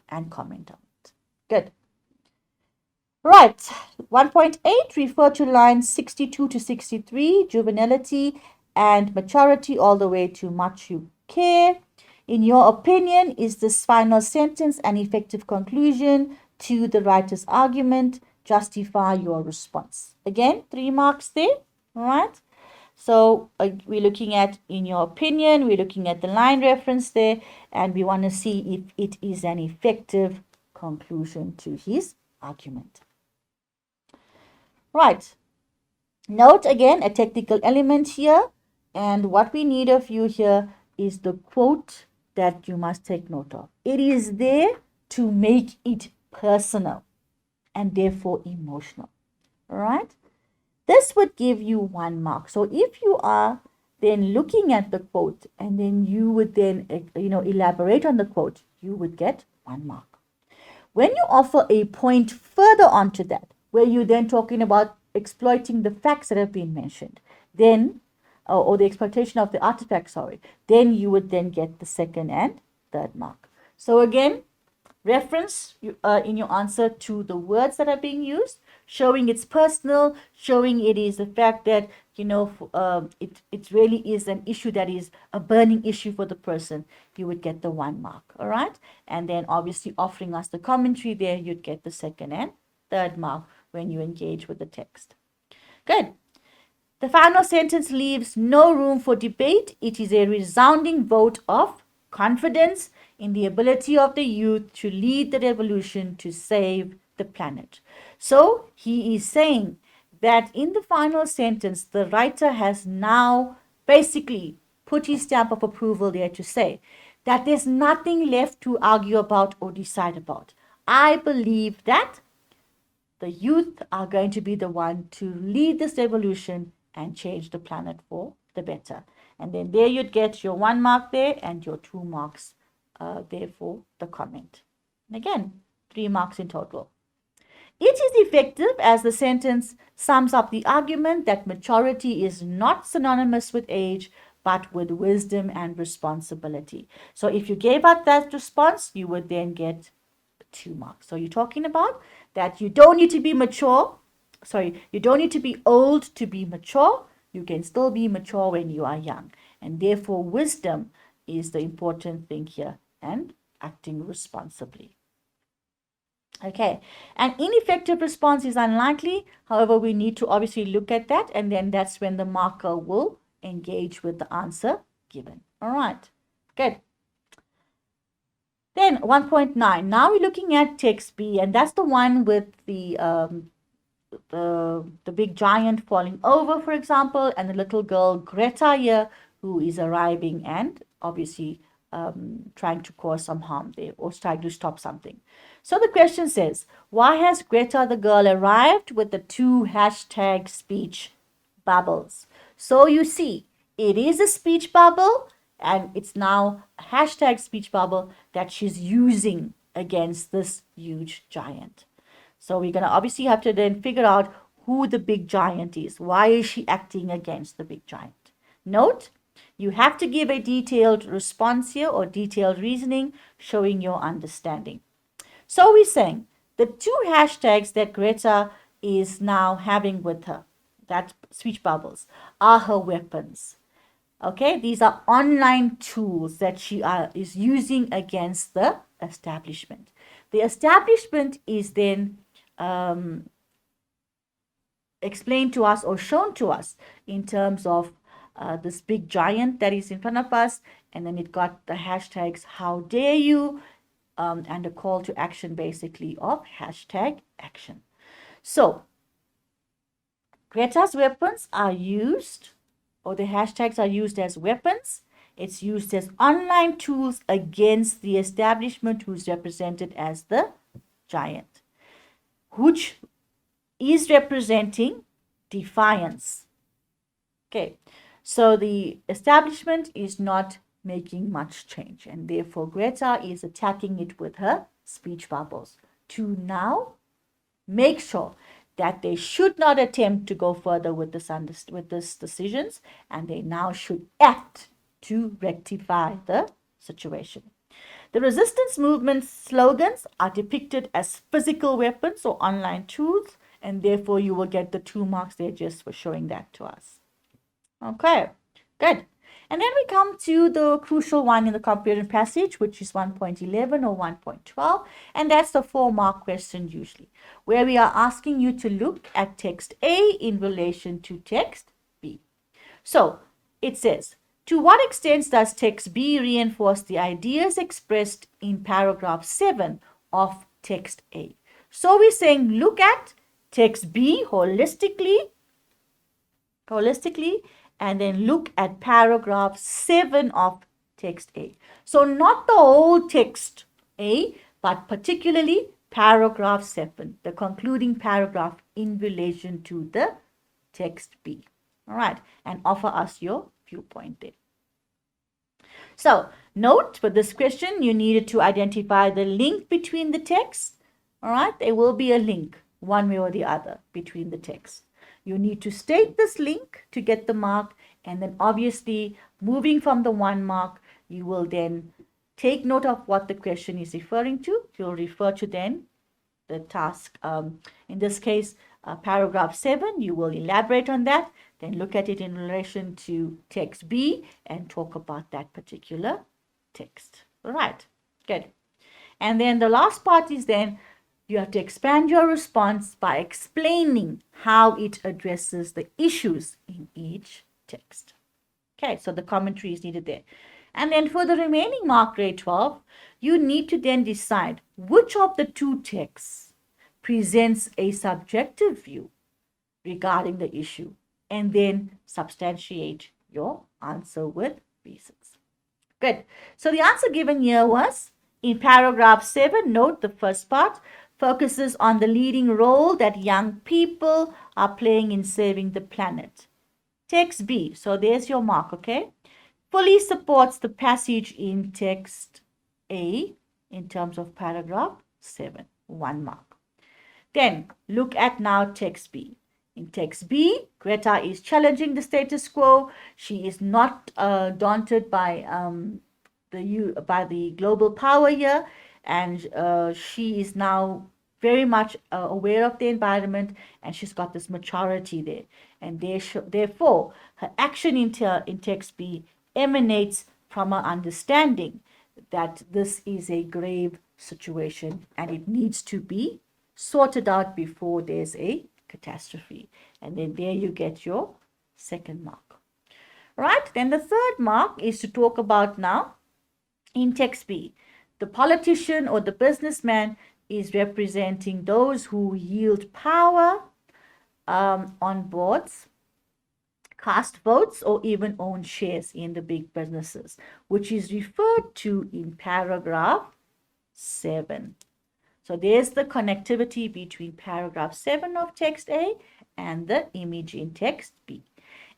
and comment on it. Good. Right. 1.8, refer to lines 62 to 63, juvenility and maturity all the way to much you care. In your opinion, is this final sentence an effective conclusion to the writer's argument? Justify your response. Again, 3 marks there, all right? So we're looking at, in your opinion, we're looking at the line reference there, and we want to see if it is an effective conclusion to his argument. Right. Note again a technical element here, and what we need of you here is the quote that you must take note of. It is there to make it personal and therefore emotional. All right. This would give you 1 mark. So if you are then looking at the quote and then you would then elaborate on the quote, you would get 1 mark. When you offer a point further onto that, where you're then talking about exploiting the facts that have been mentioned, then, or the exploitation of the artifact, sorry, then you would then get the 2nd and 3rd mark. So again, reference in your answer to the words that are being used, showing it's personal, showing it is the fact that, it really is an issue that is a burning issue for the person, you would get the 1 mark, all right? And then obviously offering us the commentary there, you'd get the 2nd and 3rd mark when you engage with the text. Good. The final sentence leaves no room for debate. It is a resounding vote of confidence in the ability of the youth to lead the revolution to save the planet. So he is saying that in the final sentence, the writer has now basically put his stamp of approval there to say that there's nothing left to argue about or decide about. I believe that the youth are going to be the one to lead this revolution and change the planet for the better. And then there you'd get your 1 mark there and your 2 marks there for the comment. And again, 3 marks in total. It is effective as the sentence sums up the argument that maturity is not synonymous with age, but with wisdom and responsibility. So if you gave out that response, you would then get 2 marks. So you're talking about that you don't need to be mature. You don't need to be old to be mature. You can still be mature when you are young. And therefore, wisdom is the important thing here and acting responsibly. Okay, an ineffective response is unlikely. However, we need to obviously look at that, and then that's when the marker will engage with the answer given. All right, good. Then 1.9. Now we're looking at text B, and that's the one with the big giant falling over, for example, and the little girl Greta here who is arriving and obviously trying to cause some harm there or trying to stop something. So the question says, why has Greta the girl arrived with the 2 hashtag speech bubbles? So you see, it is a speech bubble and it's now a hashtag speech bubble that she's using against this huge giant. So we're going to obviously have to then figure out who the big giant is. Why is she acting against the big giant? Note, you have to give a detailed response here or detailed reasoning showing your understanding. So we're saying the 2 hashtags that Greta is now having with her, that speech bubbles, are her weapons. Okay, these are online tools that she is using against the establishment. The establishment is then explained to us or shown to us in terms of this big giant that is in front of us, and then it got the hashtags how dare you and a call to action basically of hashtag action. So Greta's weapons are used, or the hashtags are used as weapons, It's used as online tools against the establishment, who's represented as the giant, which is representing defiance. Okay, so the establishment is not making much change, and therefore Greta is attacking it with her speech bubbles to now make sure that they should not attempt to go further with this decisions, and they now should act to rectify the situation. The resistance movement's slogans are depicted as physical weapons or online tools, and therefore you will get the 2 marks there just for showing that to us. Okay, good. And then we come to the crucial one in the comprehension passage, which is 1.11 or 1.12, and that's the 4-mark question usually, where we are asking you to look at text A in relation to text B. So it says, to what extent does text B reinforce the ideas expressed in paragraph 7 of text A? So we're saying look at text B holistically, and then look at paragraph 7 of text A. So not the whole text A, but particularly paragraph 7, the concluding paragraph in relation to the text B. All right, and offer us your viewpoint there. So note for this question, you needed to identify the link between the texts. All right, there will be a link one way or the other between the texts. You need to state this link to get the mark, and then obviously moving from the 1 mark, you will then take note of what the question is referring to. You'll refer to then the task, in this case, paragraph 7, you will elaborate on that, then look at it in relation to text B and talk about that particular text. All right, good. And then the last part is then you have to expand your response by explaining how it addresses the issues in each text. Okay, so the commentary is needed there. And then for the remaining mark, grade 12, you need to then decide which of the 2 texts presents a subjective view regarding the issue, and then substantiate your answer with reasons. Good. So the answer given here was in paragraph 7, note the first part, focuses on the leading role that young people are playing in saving the planet. Text B, so there's your mark, okay? Fully supports the passage in text A in terms of paragraph 7, 1 mark. Then look at now text B. In text B, Greta is challenging the status quo. She is not daunted by the global power here, and she is now very much aware of the environment, and she's got this maturity there, and therefore her action in text B emanates from her understanding that this is a grave situation and it needs to be sorted out before there's a catastrophe. And then there you get your 2nd mark. Right, then the 3rd mark is to talk about now in text B. The politician or the businessman is representing those who yield power on boards, cast votes, or even own shares in the big businesses, which is referred to in paragraph 7. So there's the connectivity between paragraph 7 of text A and the image in text B.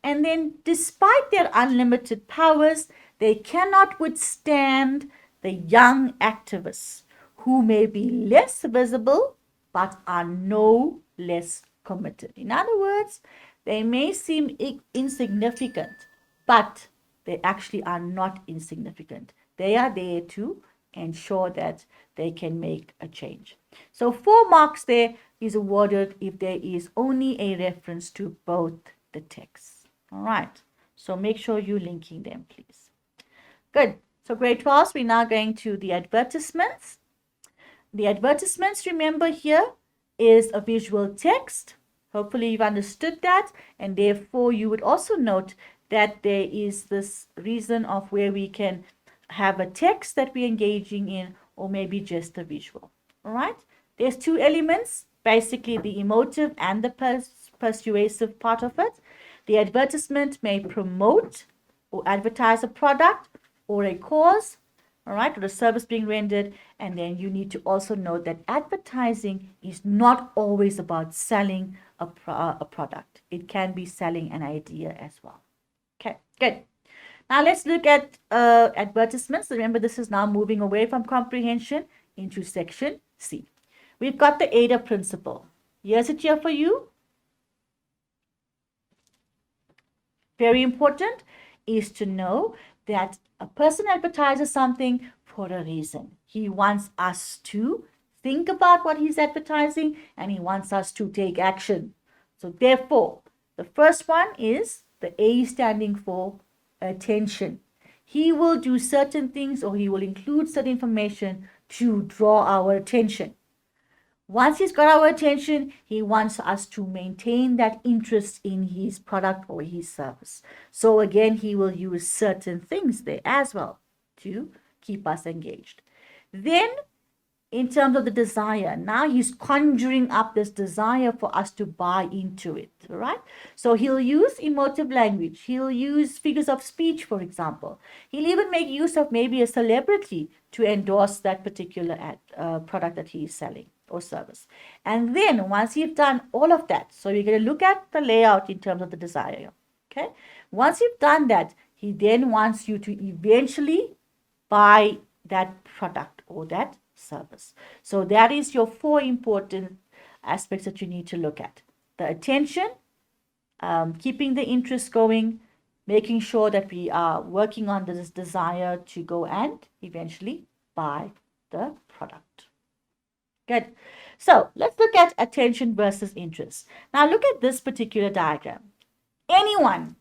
And then despite their unlimited powers, they cannot withstand the young activists who may be less visible but are no less committed. In other words, they may seem insignificant, but they actually are not insignificant. They are there to ensure that they can make a change. So 4 marks there is awarded if there is only a reference to both the texts. All right, so make sure you're linking them, please. Good. So grade 12, we're now going to the advertisements. The advertisements, remember here, is a visual text. Hopefully you've understood that, and therefore you would also note that there is this reason of where we can have a text that we're engaging in, or maybe just a visual. All right, there's 2 elements, basically the emotive and the persuasive part of it. The advertisement may promote or advertise a product or a cause, all right, or a service being rendered. And then you need to also know that advertising is not always about selling a product. It can be selling an idea as well. Okay, good. Now let's look at advertisements. Remember, this is now moving away from comprehension into section C. We've got the ADA principle. Here's it here for you. Very important is to know that a person advertises something for a reason. He wants us to think about what he's advertising and he wants us to take action. So therefore, the first one is the A standing for attention. He will do certain things or he will include certain information to draw our attention. Once he's got our attention, he wants us to maintain that interest in his product or his service. So again, he will use certain things there as well to keep us engaged. Then, in terms of the desire, now he's conjuring up this desire for us to buy into it, all right? So he'll use emotive language. He'll use figures of speech, for example. He'll even make use of maybe a celebrity to endorse that particular product that he is selling or service. And then once you've done all of that, so you're going to look at the layout in terms of the desire, okay? Once you've done that, he then wants you to eventually buy that product or that service. So that is your 4 important aspects that you need to look at. The attention, keeping the interest going, making sure that we are working on this desire to go and eventually buy the product. Good. So let's look at attention versus interest. Now look at this particular diagram. Anyone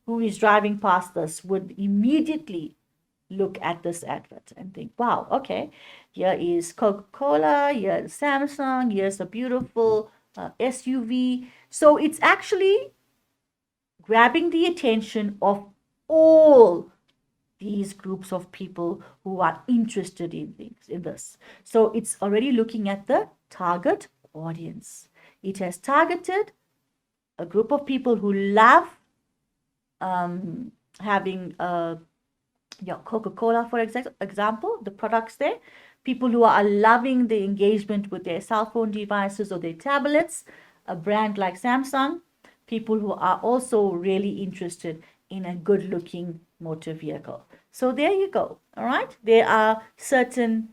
who is driving past this would immediately look at this advert and think, wow, okay, here is Coca-Cola, here's Samsung, here's a beautiful SUV. So it's actually grabbing the attention of all these groups of people who are interested in this. So it's already looking at the target audience. It has targeted a group of people who love having Coca-Cola, for example, the products there. People who are loving the engagement with their cell phone devices or their tablets, a brand like Samsung. People who are also really interested in a good-looking motor vehicle. So there you go. All right. There are certain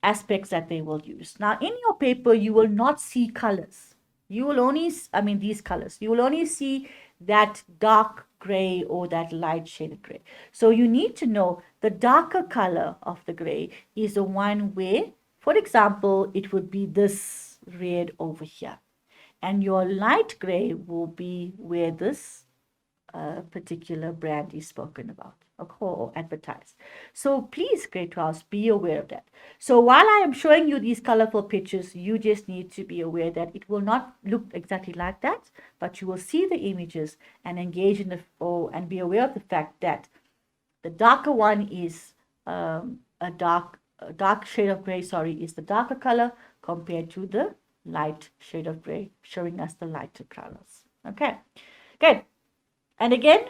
aspects that they will use. Now, in your paper, you will not see colors. You will only, these colors. You will only see that dark gray or that light shaded gray. So you need to know the darker color of the gray is the one where, for example, it would be this red over here. And your light gray will be where this particular brand is spoken about or advertised. So please, grade 12s, be aware of that. So while I am showing you these colorful pictures, you just need to be aware that it will not look exactly like that, but you will see the images and engage in and be aware of the fact that the darker one is a dark shade of gray, is the darker color compared to the light shade of gray, showing us the lighter colors. Okay, good. And again,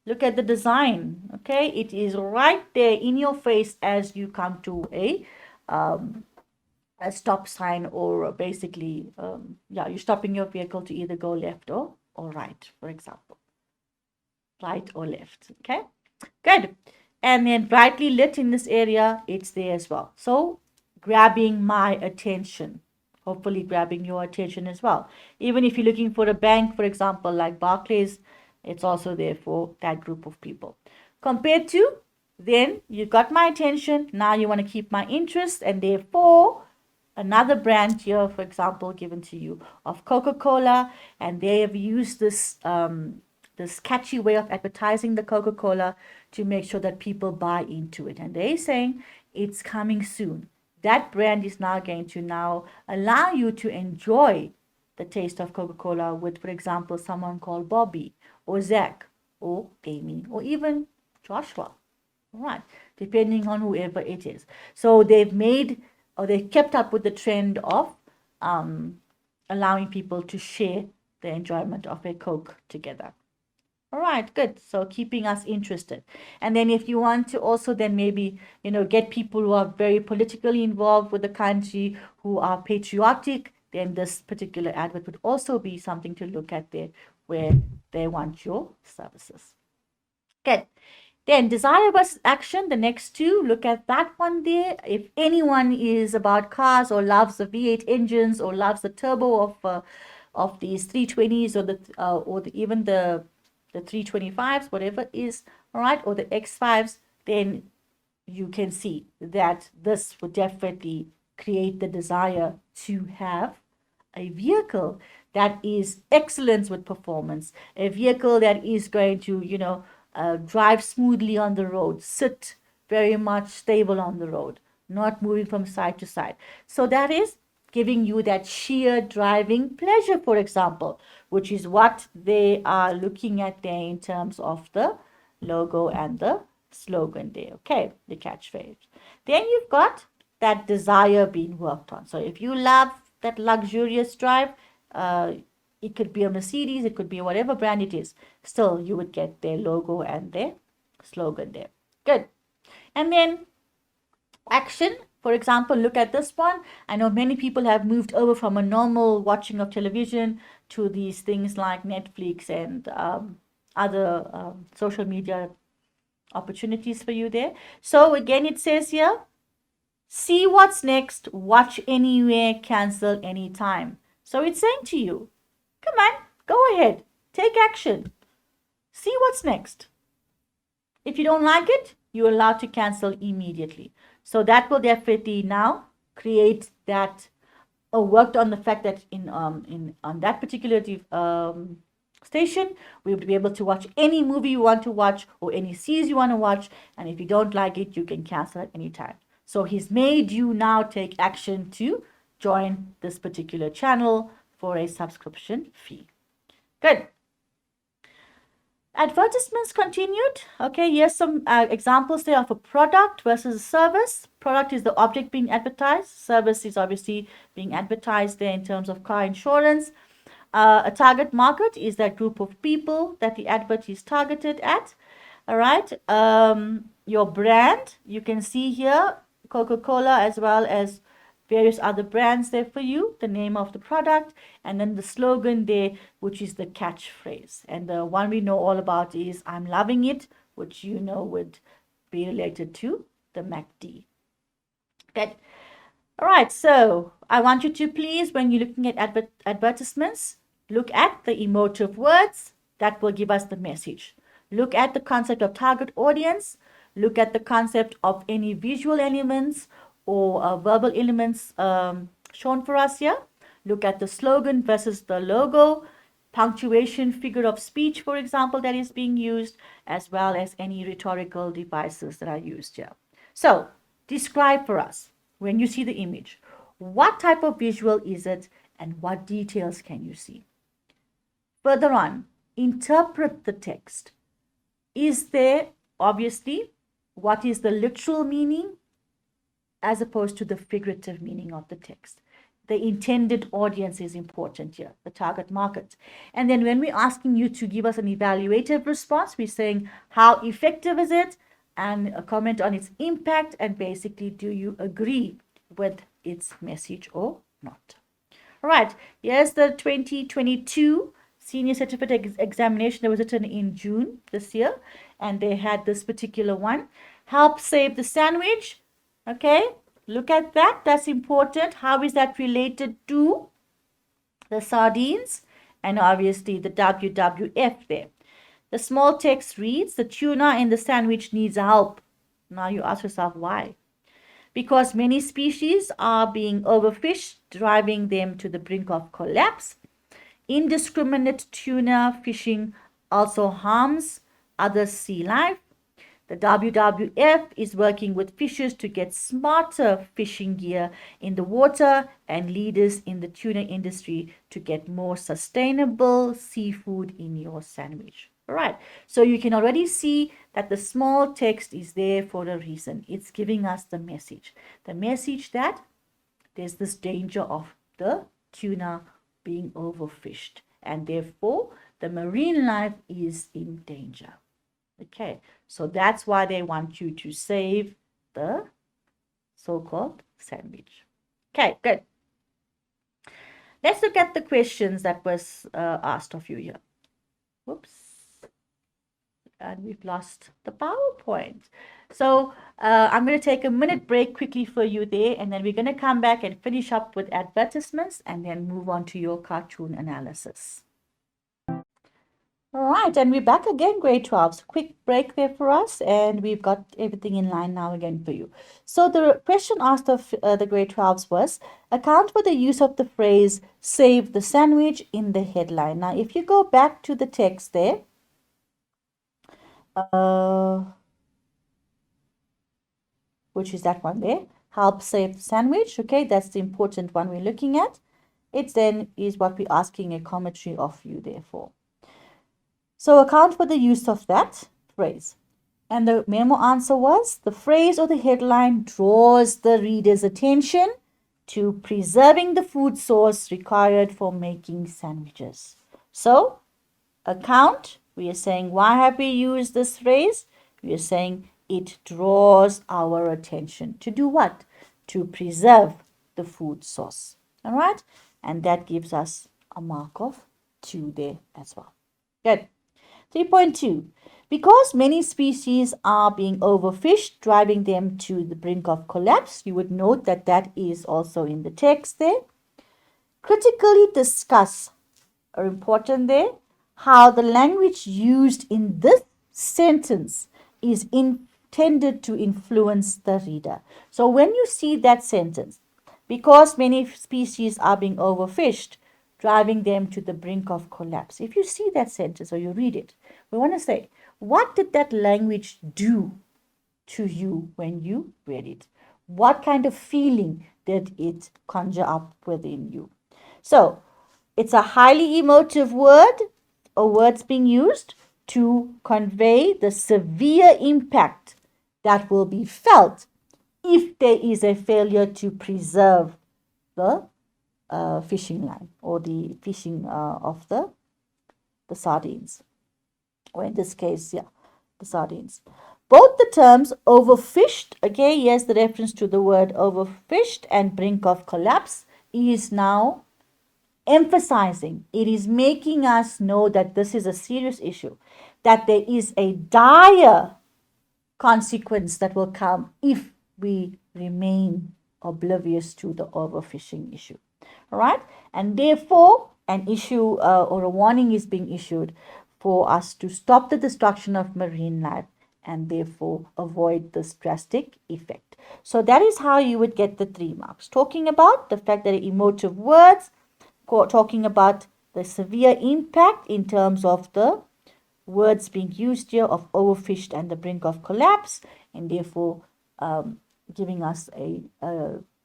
look at the design. Okay, it is right there in your face as you come to a stop sign, or basically, you're stopping your vehicle to either go left or right, for example. Right or left. Okay, good. And then brightly lit in this area, it's there as well. So grabbing my attention. Hopefully grabbing your attention as well. Even if you're looking for a bank, for example, like Barclays, it's also there for that group of people. Compared to, then you got my attention. Now you want to keep my interest, and therefore another brand here, for example, given to you of Coca-Cola, and they have used this this catchy way of advertising the Coca-Cola to make sure that people buy into it. And they're saying it's coming soon. That brand is now going to now allow you to enjoy the taste of Coca-Cola with, for example, someone called Bobby or Zach or Amy or even Joshua, right? Depending on whoever it is. So they've kept up with the trend of allowing people to share the enjoyment of a Coke together. All right, good. So keeping us interested. And then if you want to also then maybe, get people who are very politically involved with the country, who are patriotic, then this particular advert would also be something to look at there where they want your services. Good. Then desire versus action, the next two, look at that one there. If anyone is about cars or loves the V8 engines or loves the turbo of these 320s even the 325s, whatever it is, all right, or the X5s, then you can see that this would definitely create the desire to have a vehicle that is excellent with performance, a vehicle that is going to, drive smoothly on the road, sit very much stable on the road, not moving from side to side. So that is giving you that sheer driving pleasure, for example, which is what they are looking at there in terms of the logo and the slogan there. Okay, the catchphrase. Then you've got that desire being worked on. So if you love that luxurious drive, it could be a Mercedes, it could be whatever brand it is. Still, you would get their logo and their slogan there. Good. And then action. For example, look at this one. I know many people have moved over from a normal watching of television to these things like Netflix and other social media opportunities for you there. So again, it says here, see what's next, watch anywhere, cancel anytime. So it's saying to you, come on, go ahead, take action, see what's next. If you don't like it, you're allowed to cancel immediately. So that will definitely now create that, or worked on the fact that on that particular station, we would be able to watch any movie you want to watch or any series you want to watch. And if you don't like it, you can cancel at any time. So he's made you now take action to join this particular channel for a subscription fee. Good. Advertisements continued. Okay, here's some examples there of a product versus a service. Product is the object being advertised. Service is obviously being advertised there in terms of car insurance. A target market is that group of people that the advert is targeted at. All right. Your brand, you can see here, Coca-Cola as well as various other brands there for you, the name of the product, and then the slogan there, which is the catchphrase. And the one we know all about is I'm loving it, which you know would be related to the MACD. Good. All right, so I want you to please, when you're looking at advertisements, look at the emotive words that will give us the message. Look at the concept of target audience. Look at the concept of any visual elements or verbal elements shown for us here. Look at the slogan versus the logo, punctuation, figure of speech, for example, that is being used, as well as any rhetorical devices that are used here. So describe for us, when you see the image, what type of visual is it and what details can you see? Further on, interpret the text. Is there, obviously, what is the literal meaning as opposed to the figurative meaning of the text? The intended audience is important here, the target market. And then when we're asking you to give us an evaluative response, we're saying how effective is it, and a comment on its impact, and basically do you agree with its message or not? All right, here's the 2022 Senior Certificate Examination that was written in June this year, and they had this particular one, help save the sandwich. Okay, look at that, that's important. How is that related to the sardines? And obviously the WWF there. The small text reads, the tuna in the sandwich needs help. Now you ask yourself why? Because many species are being overfished, driving them to the brink of collapse. Indiscriminate tuna fishing also harms other sea life. The WWF is working with fishers to get smarter fishing gear in the water and leaders in the tuna industry to get more sustainable seafood in your sandwich. All right, so you can already see that the small text is there for a reason. It's giving us the message that there's this danger of the tuna being overfished, and therefore the marine life is in danger. Okay, so that's why they want you to save the so-called sandwich. Okay, good. Let's look at the questions that was asked of you here. Whoops. And we've lost the PowerPoint. So I'm going to take a minute break quickly for you there, and then we're going to come back and finish up with advertisements and then move on to your cartoon analysis. All right, and we're back again, grade 12. So quick break there for us, and we've got everything in line now again for you. So the question asked of the grade 12s was, account for the use of the phrase, save the sandwich in the headline. Now, if you go back to the text there, which is that one there, help save the sandwich. Okay, that's the important one we're looking at. It then is what we're asking a commentary of you, therefore. So account for the use of that phrase. And the memo answer was, the phrase or the headline draws the reader's attention to preserving the food source required for making sandwiches. So, account, we are saying, why have we used this phrase? We are saying it draws our attention to do what? To preserve the food source. All right? And that gives us a mark of 2 there as well. Good. 3.2. Because many species are being overfished, driving them to the brink of collapse, you would note that that is also in the text there. Critically discuss, are important there, how the language used in this sentence is intended to influence the reader. So when you see that sentence, because many species are being overfished, driving them to the brink of collapse. If you see that sentence or you read it, we want to say, what did that language do to you when you read it? What kind of feeling did it conjure up within you? So, it's a highly emotive word or words being used to convey the severe impact that will be felt if there is a failure to preserve the fishing line or the fishing of the sardines, or in this case, yeah, the sardines. Both the terms overfished, okay, yes, the reference to the word overfished and brink of collapse is now emphasizing, it is making us know that this is a serious issue, that there is a dire consequence that will come if we remain oblivious to the overfishing issue. All right, and therefore an issue or a warning is being issued for us to stop the destruction of marine life and therefore avoid this drastic effect. So that is how you would get the 3 marks. Talking about the fact that emotive words, talking about the severe impact in terms of the words being used here of overfished and the brink of collapse, and therefore giving us a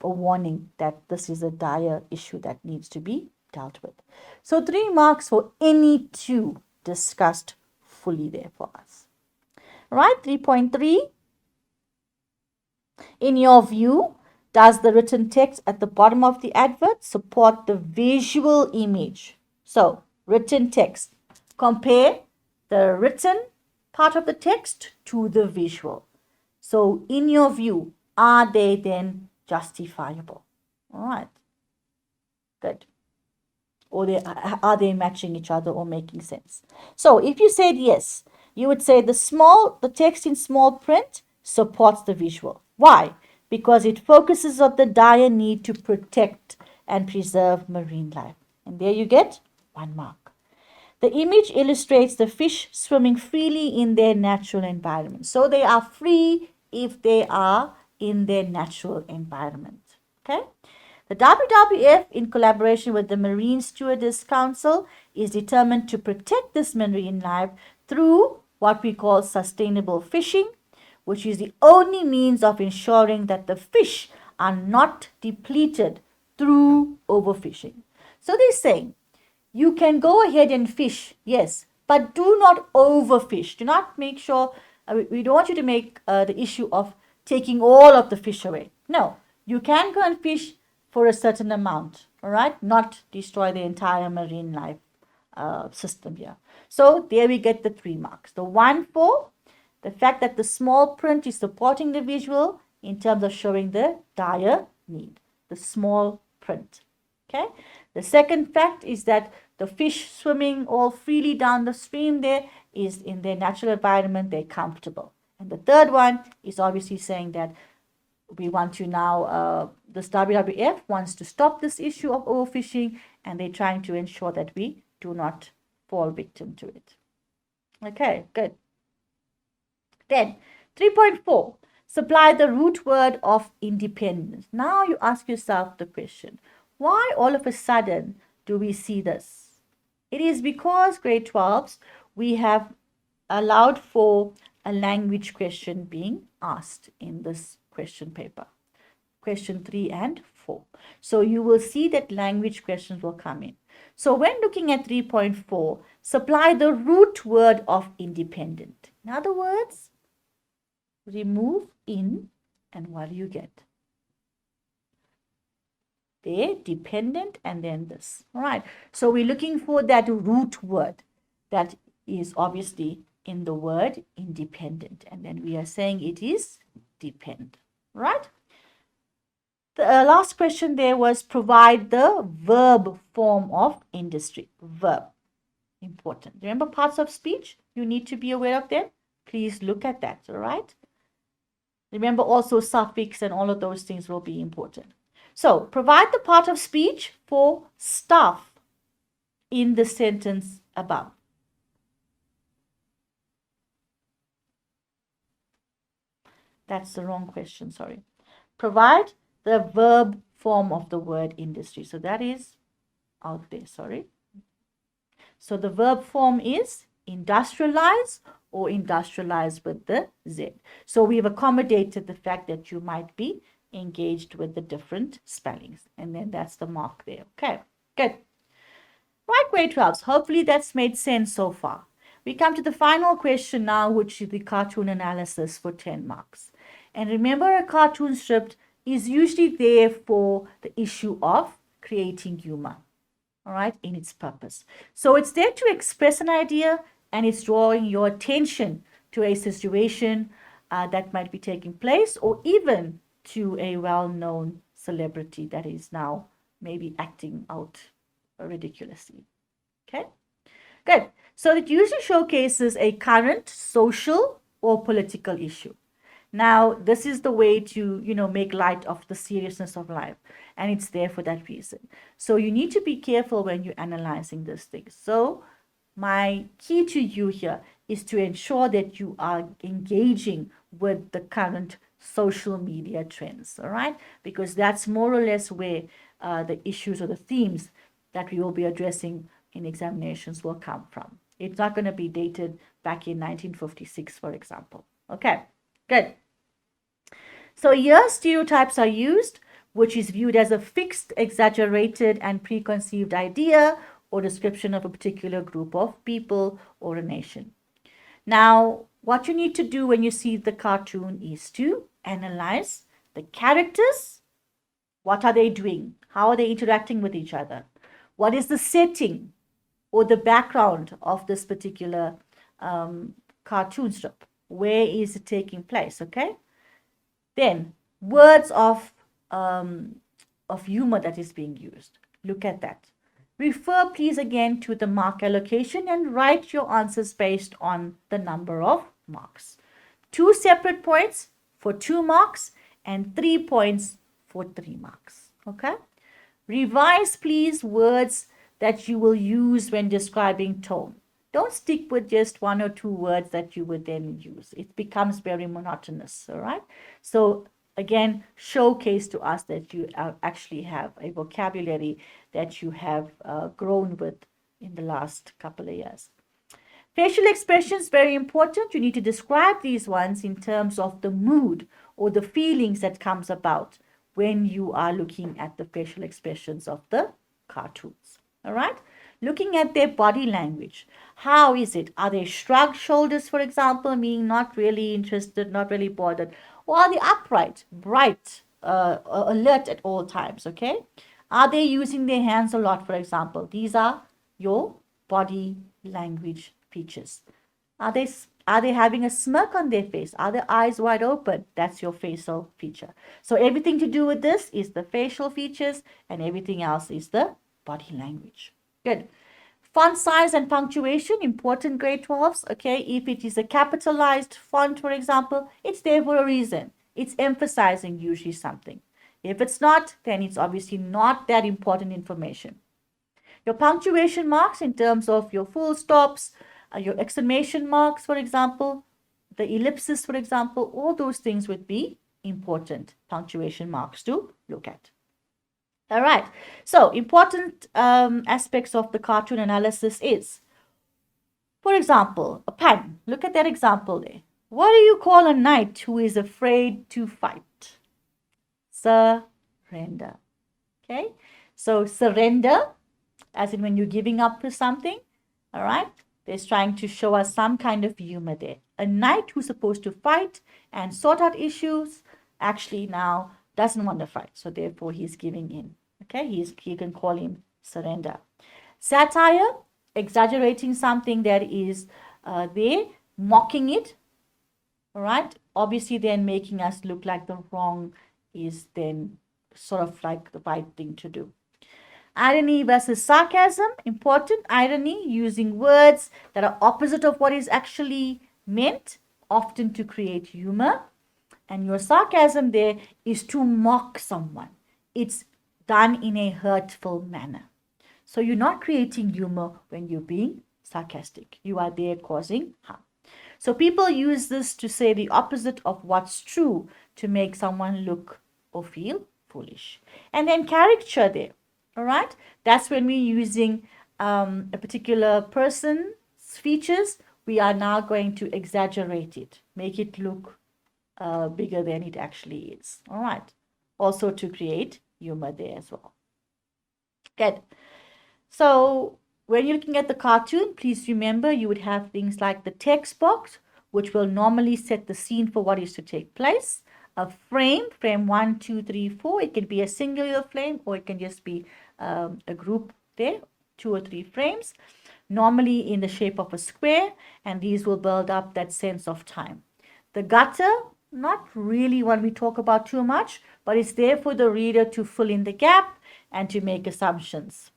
warning that this is a dire issue that needs to be dealt with. So 3 marks for any 2 discussed fully there for us. Right, 3.3. In your view, does the written text at the bottom of the advert support the visual image? So, written text. Compare the written part of the text to the visual. So, in your view, are they then justifiable? All right. Good. Or are they matching each other or making sense? So, if you said yes, you would say the text in small print supports the visual. Why? Because it focuses on the dire need to protect and preserve marine life. And there you get 1 mark. The image illustrates the fish swimming freely in their natural environment. So they are free if they are in their natural environment. Okay? The WWF, in collaboration with the Marine Stewardess Council, is determined to protect this marine life through what we call sustainable fishing, which is the only means of ensuring that the fish are not depleted through overfishing. So they're saying, you can go ahead and fish, yes, but do not overfish. Do not make sure, we don't want you to make the issue of taking all of the fish away. No, you can go and fish for a certain amount, all right? Not destroy the entire marine life system here. So there we get the 3 marks. The 1 for the fact that the small print is supporting the visual in terms of showing the dire need, the small print. Okay. The second fact is that the fish swimming all freely down the stream there is in their natural environment, they're comfortable. And the third one is obviously saying that we want to now, this WWF wants to stop this issue of overfishing, and they're trying to ensure that we do not fall victim to it. Okay, good. Then 3.4, supply the root word of independence. Now you ask yourself the question, why all of a sudden do we see this? It is because grade 12s, we have allowed for a language question being asked in this question paper. Question 3 and 4. So you will see that language questions will come in. So when looking at 3.4, supply the root word of independent. In other words, remove in, and what do you get? There, dependent, and then this. All right. So we're looking for that root word that is obviously in the word independent. And then we are saying it is depend. Right? The last question there was provide the verb form of industry. Verb. Important. Remember parts of speech? You need to be aware of them. Please look at that. All right? Remember also suffix and all of those things will be important. So, provide the part of speech for staff in the sentence above. That's the wrong question, sorry. Provide the verb form of the word industry. So, that is out there, sorry. So, the verb form is industrialize or industrialize with the Z. So, we've accommodated the fact that you might be engaged with the different spellings, and then that's the mark there. Okay, good. Right, grade 12s, hopefully that's made sense so far. We come to the final question now, which is the cartoon analysis for 10 marks. And remember, a cartoon strip is usually there for the issue of creating humor, all right, in its purpose. So it's there to express an idea, and it's drawing your attention to a situation that might be taking place, or even to a well-known celebrity that is now maybe acting out ridiculously. Okay, good. So it usually showcases a current social or political issue. Now, this is the way to, make light of the seriousness of life, and it's there for that reason. So you need to be careful when you're analyzing this thing. So my key to you here is to ensure that you are engaging with the current social media trends, all right? Because that's more or less where the issues or the themes that we will be addressing in examinations will come from. It's not going to be dated back in 1956, for example. Okay, good. So here stereotypes are used, which is viewed as a fixed, exaggerated, and preconceived idea or description of a particular group of people or a nation. Now, what you need to do when you see the cartoon is to analyze the characters. What are they doing? How are they interacting with each other? What is the setting or the background of this particular cartoon strip? Where is it taking place? Okay. Then words of humor that is being used. Look at that. Refer please again to the mark allocation and write your answers based on the number of marks. 2 separate points for 2 marks and 3 points for 3 marks. Okay. Revise please words that you will use when describing tone. Don't stick with just 1 or 2 words that you would then use. It becomes very monotonous, all right? So again, showcase to us that you actually have a vocabulary that you have grown with in the last couple of years. Facial expressions, very important. You need to describe these ones in terms of the mood or the feelings that comes about when you are looking at the facial expressions of the cartoons, all right? Looking at their body language. How is it? Are they shrugged shoulders, for example, meaning not really interested, not really bothered? Or are they upright, bright, alert at all times, okay? Are they using their hands a lot, for example? These are your body language features. Are they having a smirk on their face? Are their eyes wide open? That's your facial feature. So everything to do with this is the facial features, and everything else is the body language. Good. Font size and punctuation, important grade 12s. Okay, if it is a capitalized font, for example, it's there for a reason. It's emphasizing usually something. If it's not, then it's obviously not that important information. Your punctuation marks in terms of your full stops, your exclamation marks, for example, the ellipsis, for example, all those things would be important punctuation marks to look at. All right. So important aspects of the cartoon analysis is, for example, a pun. Look at that example there. What do you call a knight who is afraid to fight? Surrender. Okay. So surrender, as in when you're giving up to something. All right. There's trying to show us some kind of humor there. A knight who's supposed to fight and sort out issues actually now doesn't want to fight. So therefore he's giving in. Okay, you can call him surrender. Satire, exaggerating something that is there, mocking it. All right, obviously then making us look like the wrong is then sort of like the right thing to do. Irony versus sarcasm, important. Irony, using words that are opposite of what is actually meant, often to create humor. And your sarcasm there is to mock someone. It's done in a hurtful manner. So you're not creating humor when you're being sarcastic. You are there causing harm. So people use this to say the opposite of what's true to make someone look or feel foolish. And then caricature there. All right. That's when we're using a particular person's features. We are now going to exaggerate it, make it look bigger than it actually is. All right. Also to create humor there as well. Good. So when you're looking at the cartoon, please remember you would have things like the text box, which will normally set the scene for what is to take place. A frame 1, 2, 3, 4. It can be a singular frame, or it can just be a group there, 2 or 3 frames, normally in the shape of a square, and these will build up that sense of time. The gutter, not really one we talk about too much, but it's there for the reader to fill in the gap and to make assumptions.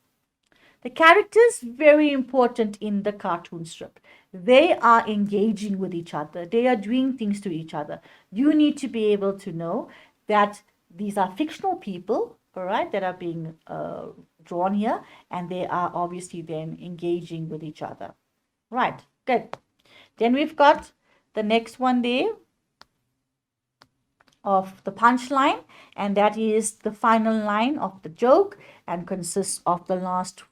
The characters, very important in the cartoon strip. They are engaging with each other. They are doing things to each other. You need to be able to know that these are fictional people, all right, that are being drawn here, and they are obviously then engaging with each other. Right, good. Then we've got the next one there of the punchline, and that is the final line of the joke and consists of the last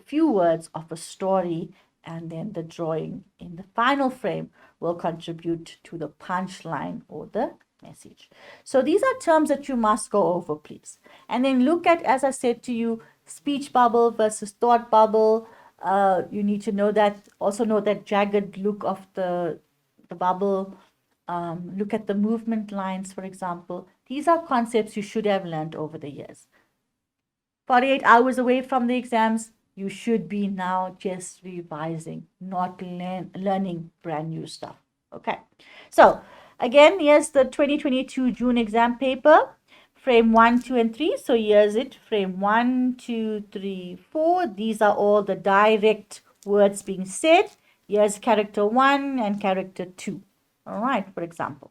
few words of a story, and then the drawing in the final frame will contribute to the punchline or the message. So these are terms that you must go over, please. And then look at, as I said to you, speech bubble versus thought bubble. You need to know that, also know that jagged look of the bubble. Look at the movement lines, for example. These are concepts you should have learned over the years. 48 hours away from the exams, you should be now just revising, not learning brand new stuff. Okay, so again, here's the 2022 June exam paper, frame 1, 2, and 3. So here's it, frame 1, 2, 3, 4. These are all the direct words being said. Here's character 1 and character 2. All right, for example.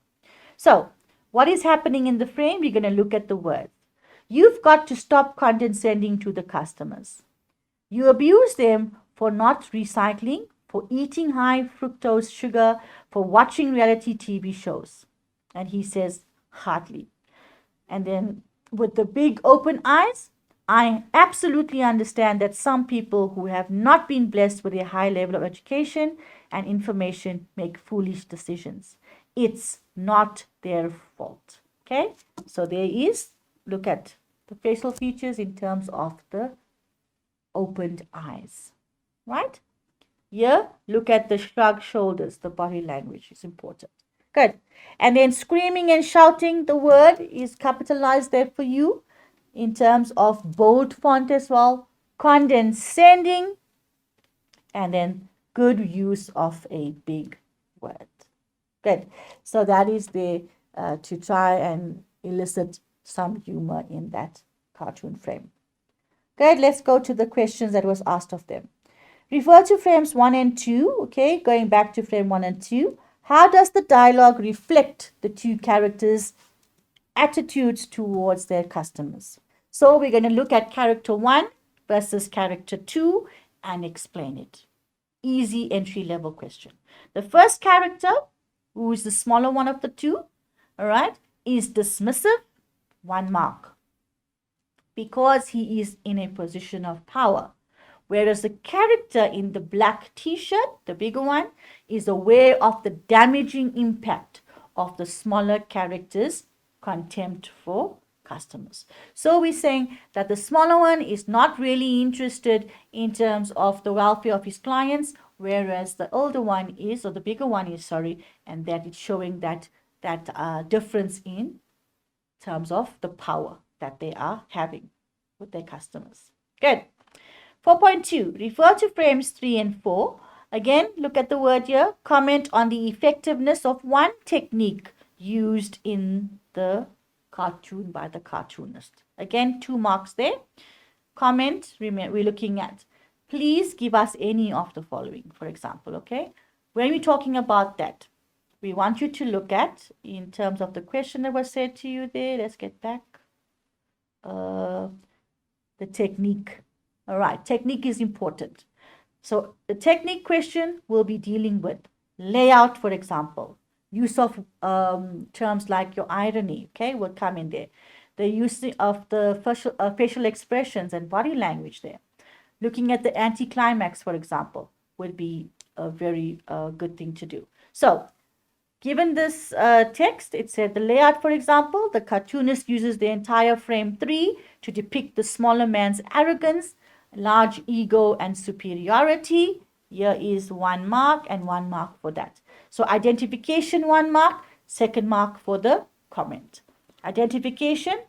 So what is happening in the frame? We're going to look at the words. You've got to stop condescending to the customers. You abuse them for not recycling, for eating high fructose sugar, for watching reality TV shows. And he says, hardly. And then with the big open eyes, I absolutely understand that some people who have not been blessed with a high level of education and information make foolish decisions. It's not their fault. Okay, so there is, look at the facial features in terms of the opened eyes, right? Here, look at the shrugged shoulders, the body language is important. Good. And then screaming and shouting, the word is capitalized there for you in terms of bold font as well. Condescending And then good use of a big word. Good. So that is there to try and elicit some humor in that cartoon frame. Good. Let's go to the questions that was asked of them. Refer to frames 1 and 2. Okay, going back to frame 1 and 2. How does the dialogue reflect the two characters' attitudes towards their customers? So we're going to look at character 1 versus character 2 and explain it. Easy entry level question. The first character, who is the smaller one of the two, all right, is dismissive, 1 mark, because he is in a position of power. Whereas the character in the black t-shirt, the bigger one, is aware of the damaging impact of the smaller character's contempt for customers. So we're saying that the smaller one is not really interested in terms of the welfare of his clients, whereas the older one is, or the bigger one is, sorry, and that it's showing that difference in terms of the power that they are having with their customers. Good. 4.2, refer to frames 3 and 4. Again, look at the word here. Comment on the effectiveness of one technique used in the cartoon by the cartoonist. Again, 2 marks there. Comment, remember, we're looking at, please give us any of the following, for example, okay? When we're talking about that, we want you to look at, in terms of the question that was said to you there, let's get back, the technique. All right, technique is important. So the technique question will be dealing with layout, for example, use of terms like your irony, okay, will come in there. The use of the facial expressions and body language there. Looking at the anticlimax, for example, would be a very good thing to do. So given this text, it said the layout, for example, the cartoonist uses the entire frame 3 to depict the smaller man's arrogance, large ego, and superiority. Here is 1 mark and 1 mark for that. So identification, 1 mark, 2nd mark for the comment. Identification,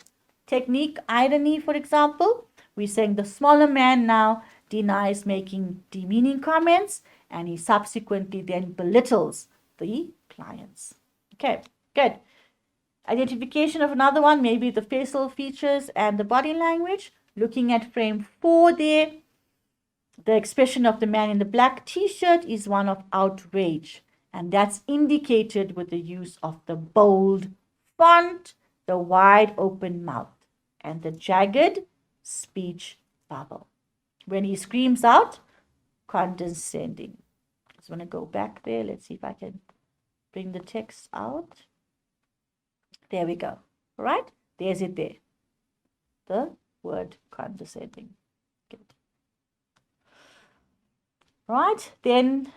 technique, irony, for example. We're saying the smaller man now denies making demeaning comments, and he subsequently then belittles the clients. Okay, good. Identification of another one, maybe the facial features and the body language. Looking at frame 4 there, the expression of the man in the black t-shirt is one of outrage, and that's indicated with the use of the bold font, the wide open mouth, and the jagged speech bubble. When he screams out, condescending. I just want to go back there. Let's see if I can bring the text out. There we go. All right, there's it there. The word condescending. Good. Right, then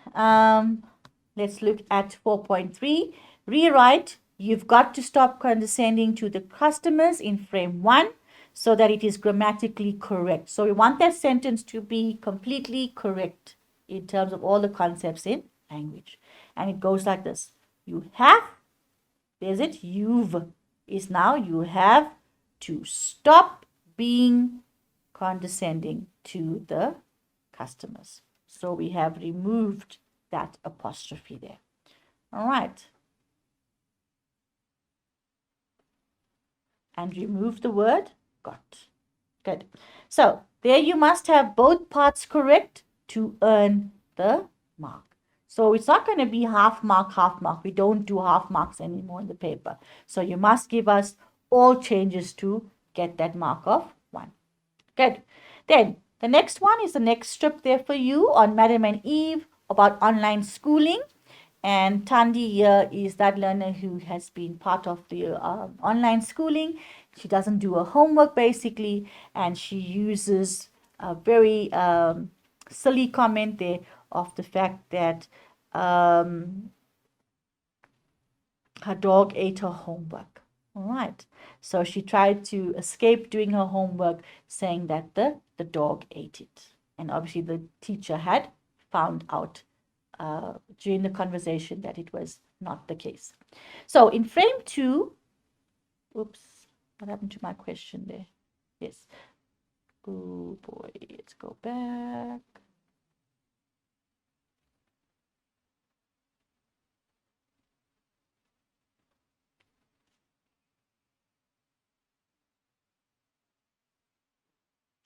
let's look at 4.3. Rewrite, you've got to stop condescending to the customers in frame 1 so that it is grammatically correct. So we want that sentence to be completely correct in terms of all the concepts in language. And it goes like this. You have, there's it, you've is now you have to stop being condescending to the customers. So we have removed that apostrophe there. All right. And remove the word got. Good. So there you must have both parts correct to earn the mark. So it's not going to be half mark, half mark. We don't do half marks anymore in the paper. So you must give us all changes to get that mark of 1. Good. Then the next one is the next strip there for you on Madam and Eve about online schooling. And Tandi here is that learner who has been part of the online schooling. She doesn't do her homework basically, and she uses a very silly comment there of the fact that her dog ate her homework. All right. So she tried to escape doing her homework, saying that the dog ate it. And obviously the teacher had found out during the conversation that it was not the case. So in frame 2, oops, what happened to my question there? Yes. Oh boy, let's go back.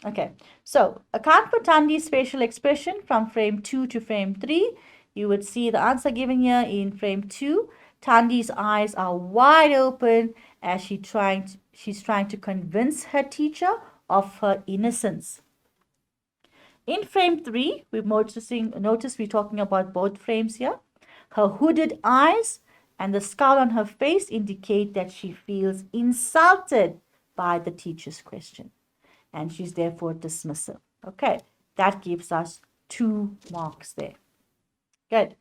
Okay, so account for Tandi's facial expression from frame 2 to frame 3. You would see the answer given here in frame 2. Tandi's eyes are wide open as she's trying to convince her teacher of her innocence. In frame 3, notice we're talking about both frames here. Her hooded eyes and the scowl on her face indicate that she feels insulted by the teacher's question, and she's therefore dismissive. Okay, that gives us 2 marks there. Good.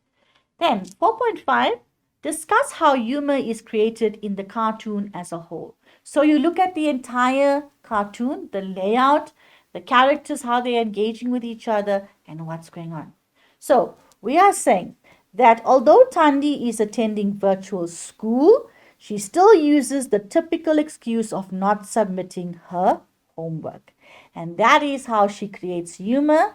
Then 4.5, discuss how humor is created in the cartoon as a whole. So you look at the entire cartoon, the layout, the characters, how they're engaging with each other, and what's going on. So we are saying that although Tandi is attending virtual school, she still uses the typical excuse of not submitting her homework. And that is how she creates humor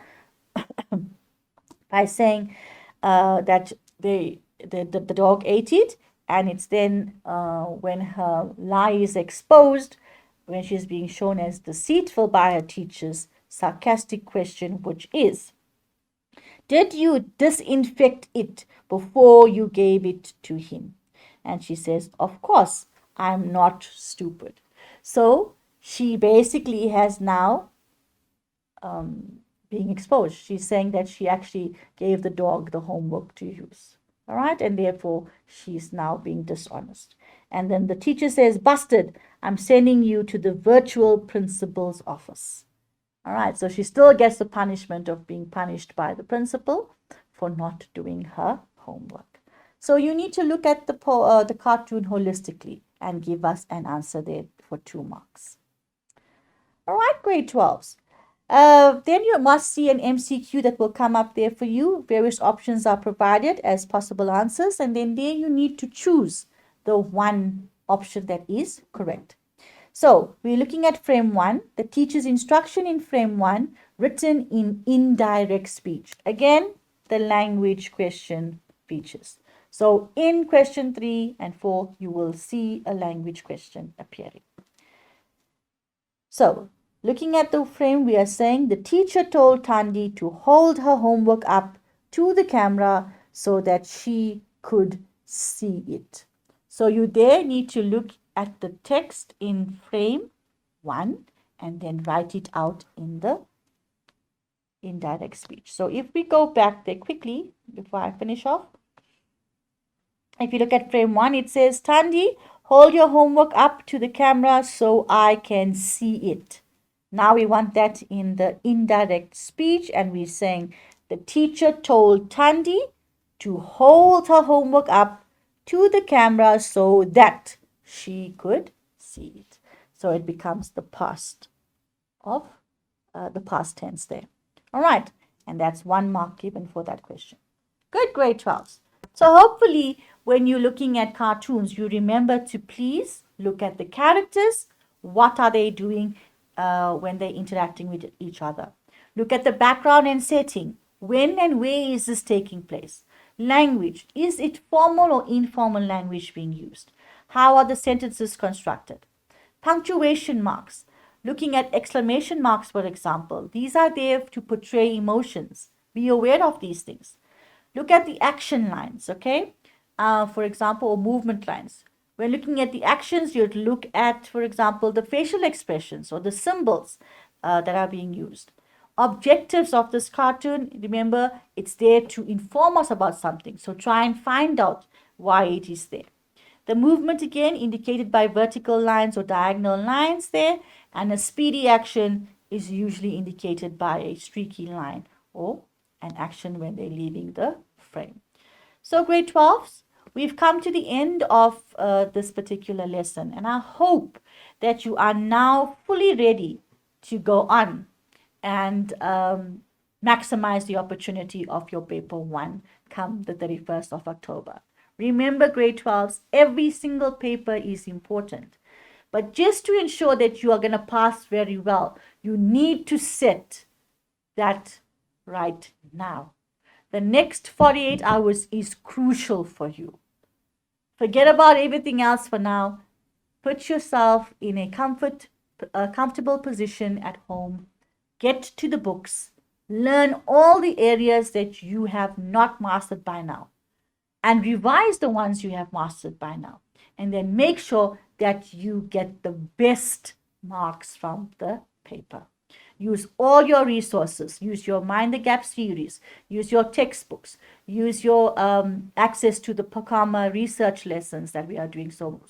by saying that the dog ate it, and it's then when her lie is exposed, when she's being shown as deceitful by her teacher's sarcastic question, which is, did you disinfect it before you gave it to him? And she says, of course, I'm not stupid. So she basically has now being exposed. She's saying that she actually gave the dog the homework to use. All right, and therefore she's now being dishonest. And then the teacher says, busted, I'm sending you to the virtual principal's office. All right, so she still gets the punishment of being punished by the principal for not doing her homework. So you need to look at the cartoon holistically and give us an answer there for 2 marks. All right, grade 12s. Then you must see an MCQ that will come up there for you. Various options are provided as possible answers, and then there you need to choose the one option that is correct. So we're looking at frame 1, the teacher's instruction in frame 1, written in indirect speech. Again, the language question features. So in question 3 and 4, you will see a language question appearing. So looking at the frame, we are saying the teacher told Tandi to hold her homework up to the camera so that she could see it. So you there need to look at the text in frame 1 and then write it out in the indirect speech. So if we go back there quickly before I finish off, if you look at frame 1, it says, Tandi, hold your homework up to the camera so I can see it. Now we want that in the indirect speech, and we're saying the teacher told Tandi to hold her homework up to the camera so that she could see it. So it becomes the past of the past tense there. All right, and that's 1 mark given for that question. Good, grade 12s. So hopefully when you're looking at cartoons, you remember to please look at the characters. What are they doing when they're interacting with each other? Look at the background and setting. When and where is this taking place? Language. Is it formal or informal language being used? How are the sentences constructed? Punctuation marks. Looking at exclamation marks, for example. These are there to portray emotions. Be aware of these things. Look at the action lines, okay? For example, or movement lines. When looking at the actions, you'd look at, for example, the facial expressions or the symbols that are being used. Objectives of this cartoon, remember, it's there to inform us about something. So try and find out why it is there. The movement, again, indicated by vertical lines or diagonal lines there. And a speedy action is usually indicated by a streaky line or an action when they're leaving the frame. So grade 12s, we've come to the end of this particular lesson, and I hope that you are now fully ready to go on and maximize the opportunity of your paper 1 come the 31st of October. Remember, grade 12s, every single paper is important. But just to ensure that you are going to pass very well, you need to set that right now. The next 48 hours is crucial for you. Forget about everything else for now. Put yourself in a comfortable position at home. get to the books, learn all the areas that you have not mastered by now, and revise the ones you have mastered by now. And then make sure that you get the best marks from the paper. Use all your resources. Use your Mind the Gap series. Use your textbooks. Use your access to the Pakama research lessons that we are doing for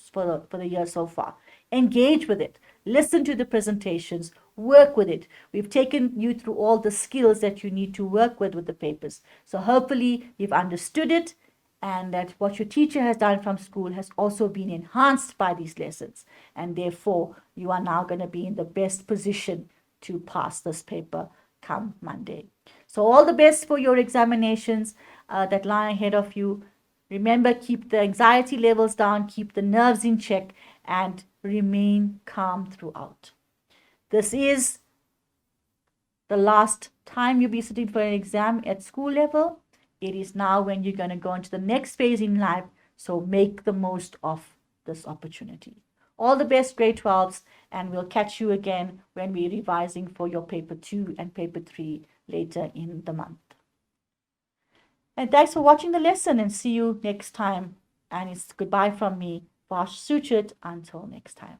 the year so far. Engage with it. Listen to the presentations. Work with it. We've taken you through all the skills that you need to work with the papers. So hopefully you've understood it, and that what your teacher has done from school has also been enhanced by these lessons. And therefore, you are now going to be in the best position to pass this paper come Monday. So all the best for your examinations that lie ahead of you. Remember, keep the anxiety levels down, keep the nerves in check, and remain calm throughout. This is the last time you'll be sitting for an exam at school level. It is now when you're going to go into the next phase in life. So make the most of this opportunity. All the best, grade 12s, and we'll catch you again when we're revising for your paper 2 and paper 3 later in the month. And thanks for watching the lesson, and see you next time. And it's goodbye from me, Vash Suchit. Until next time.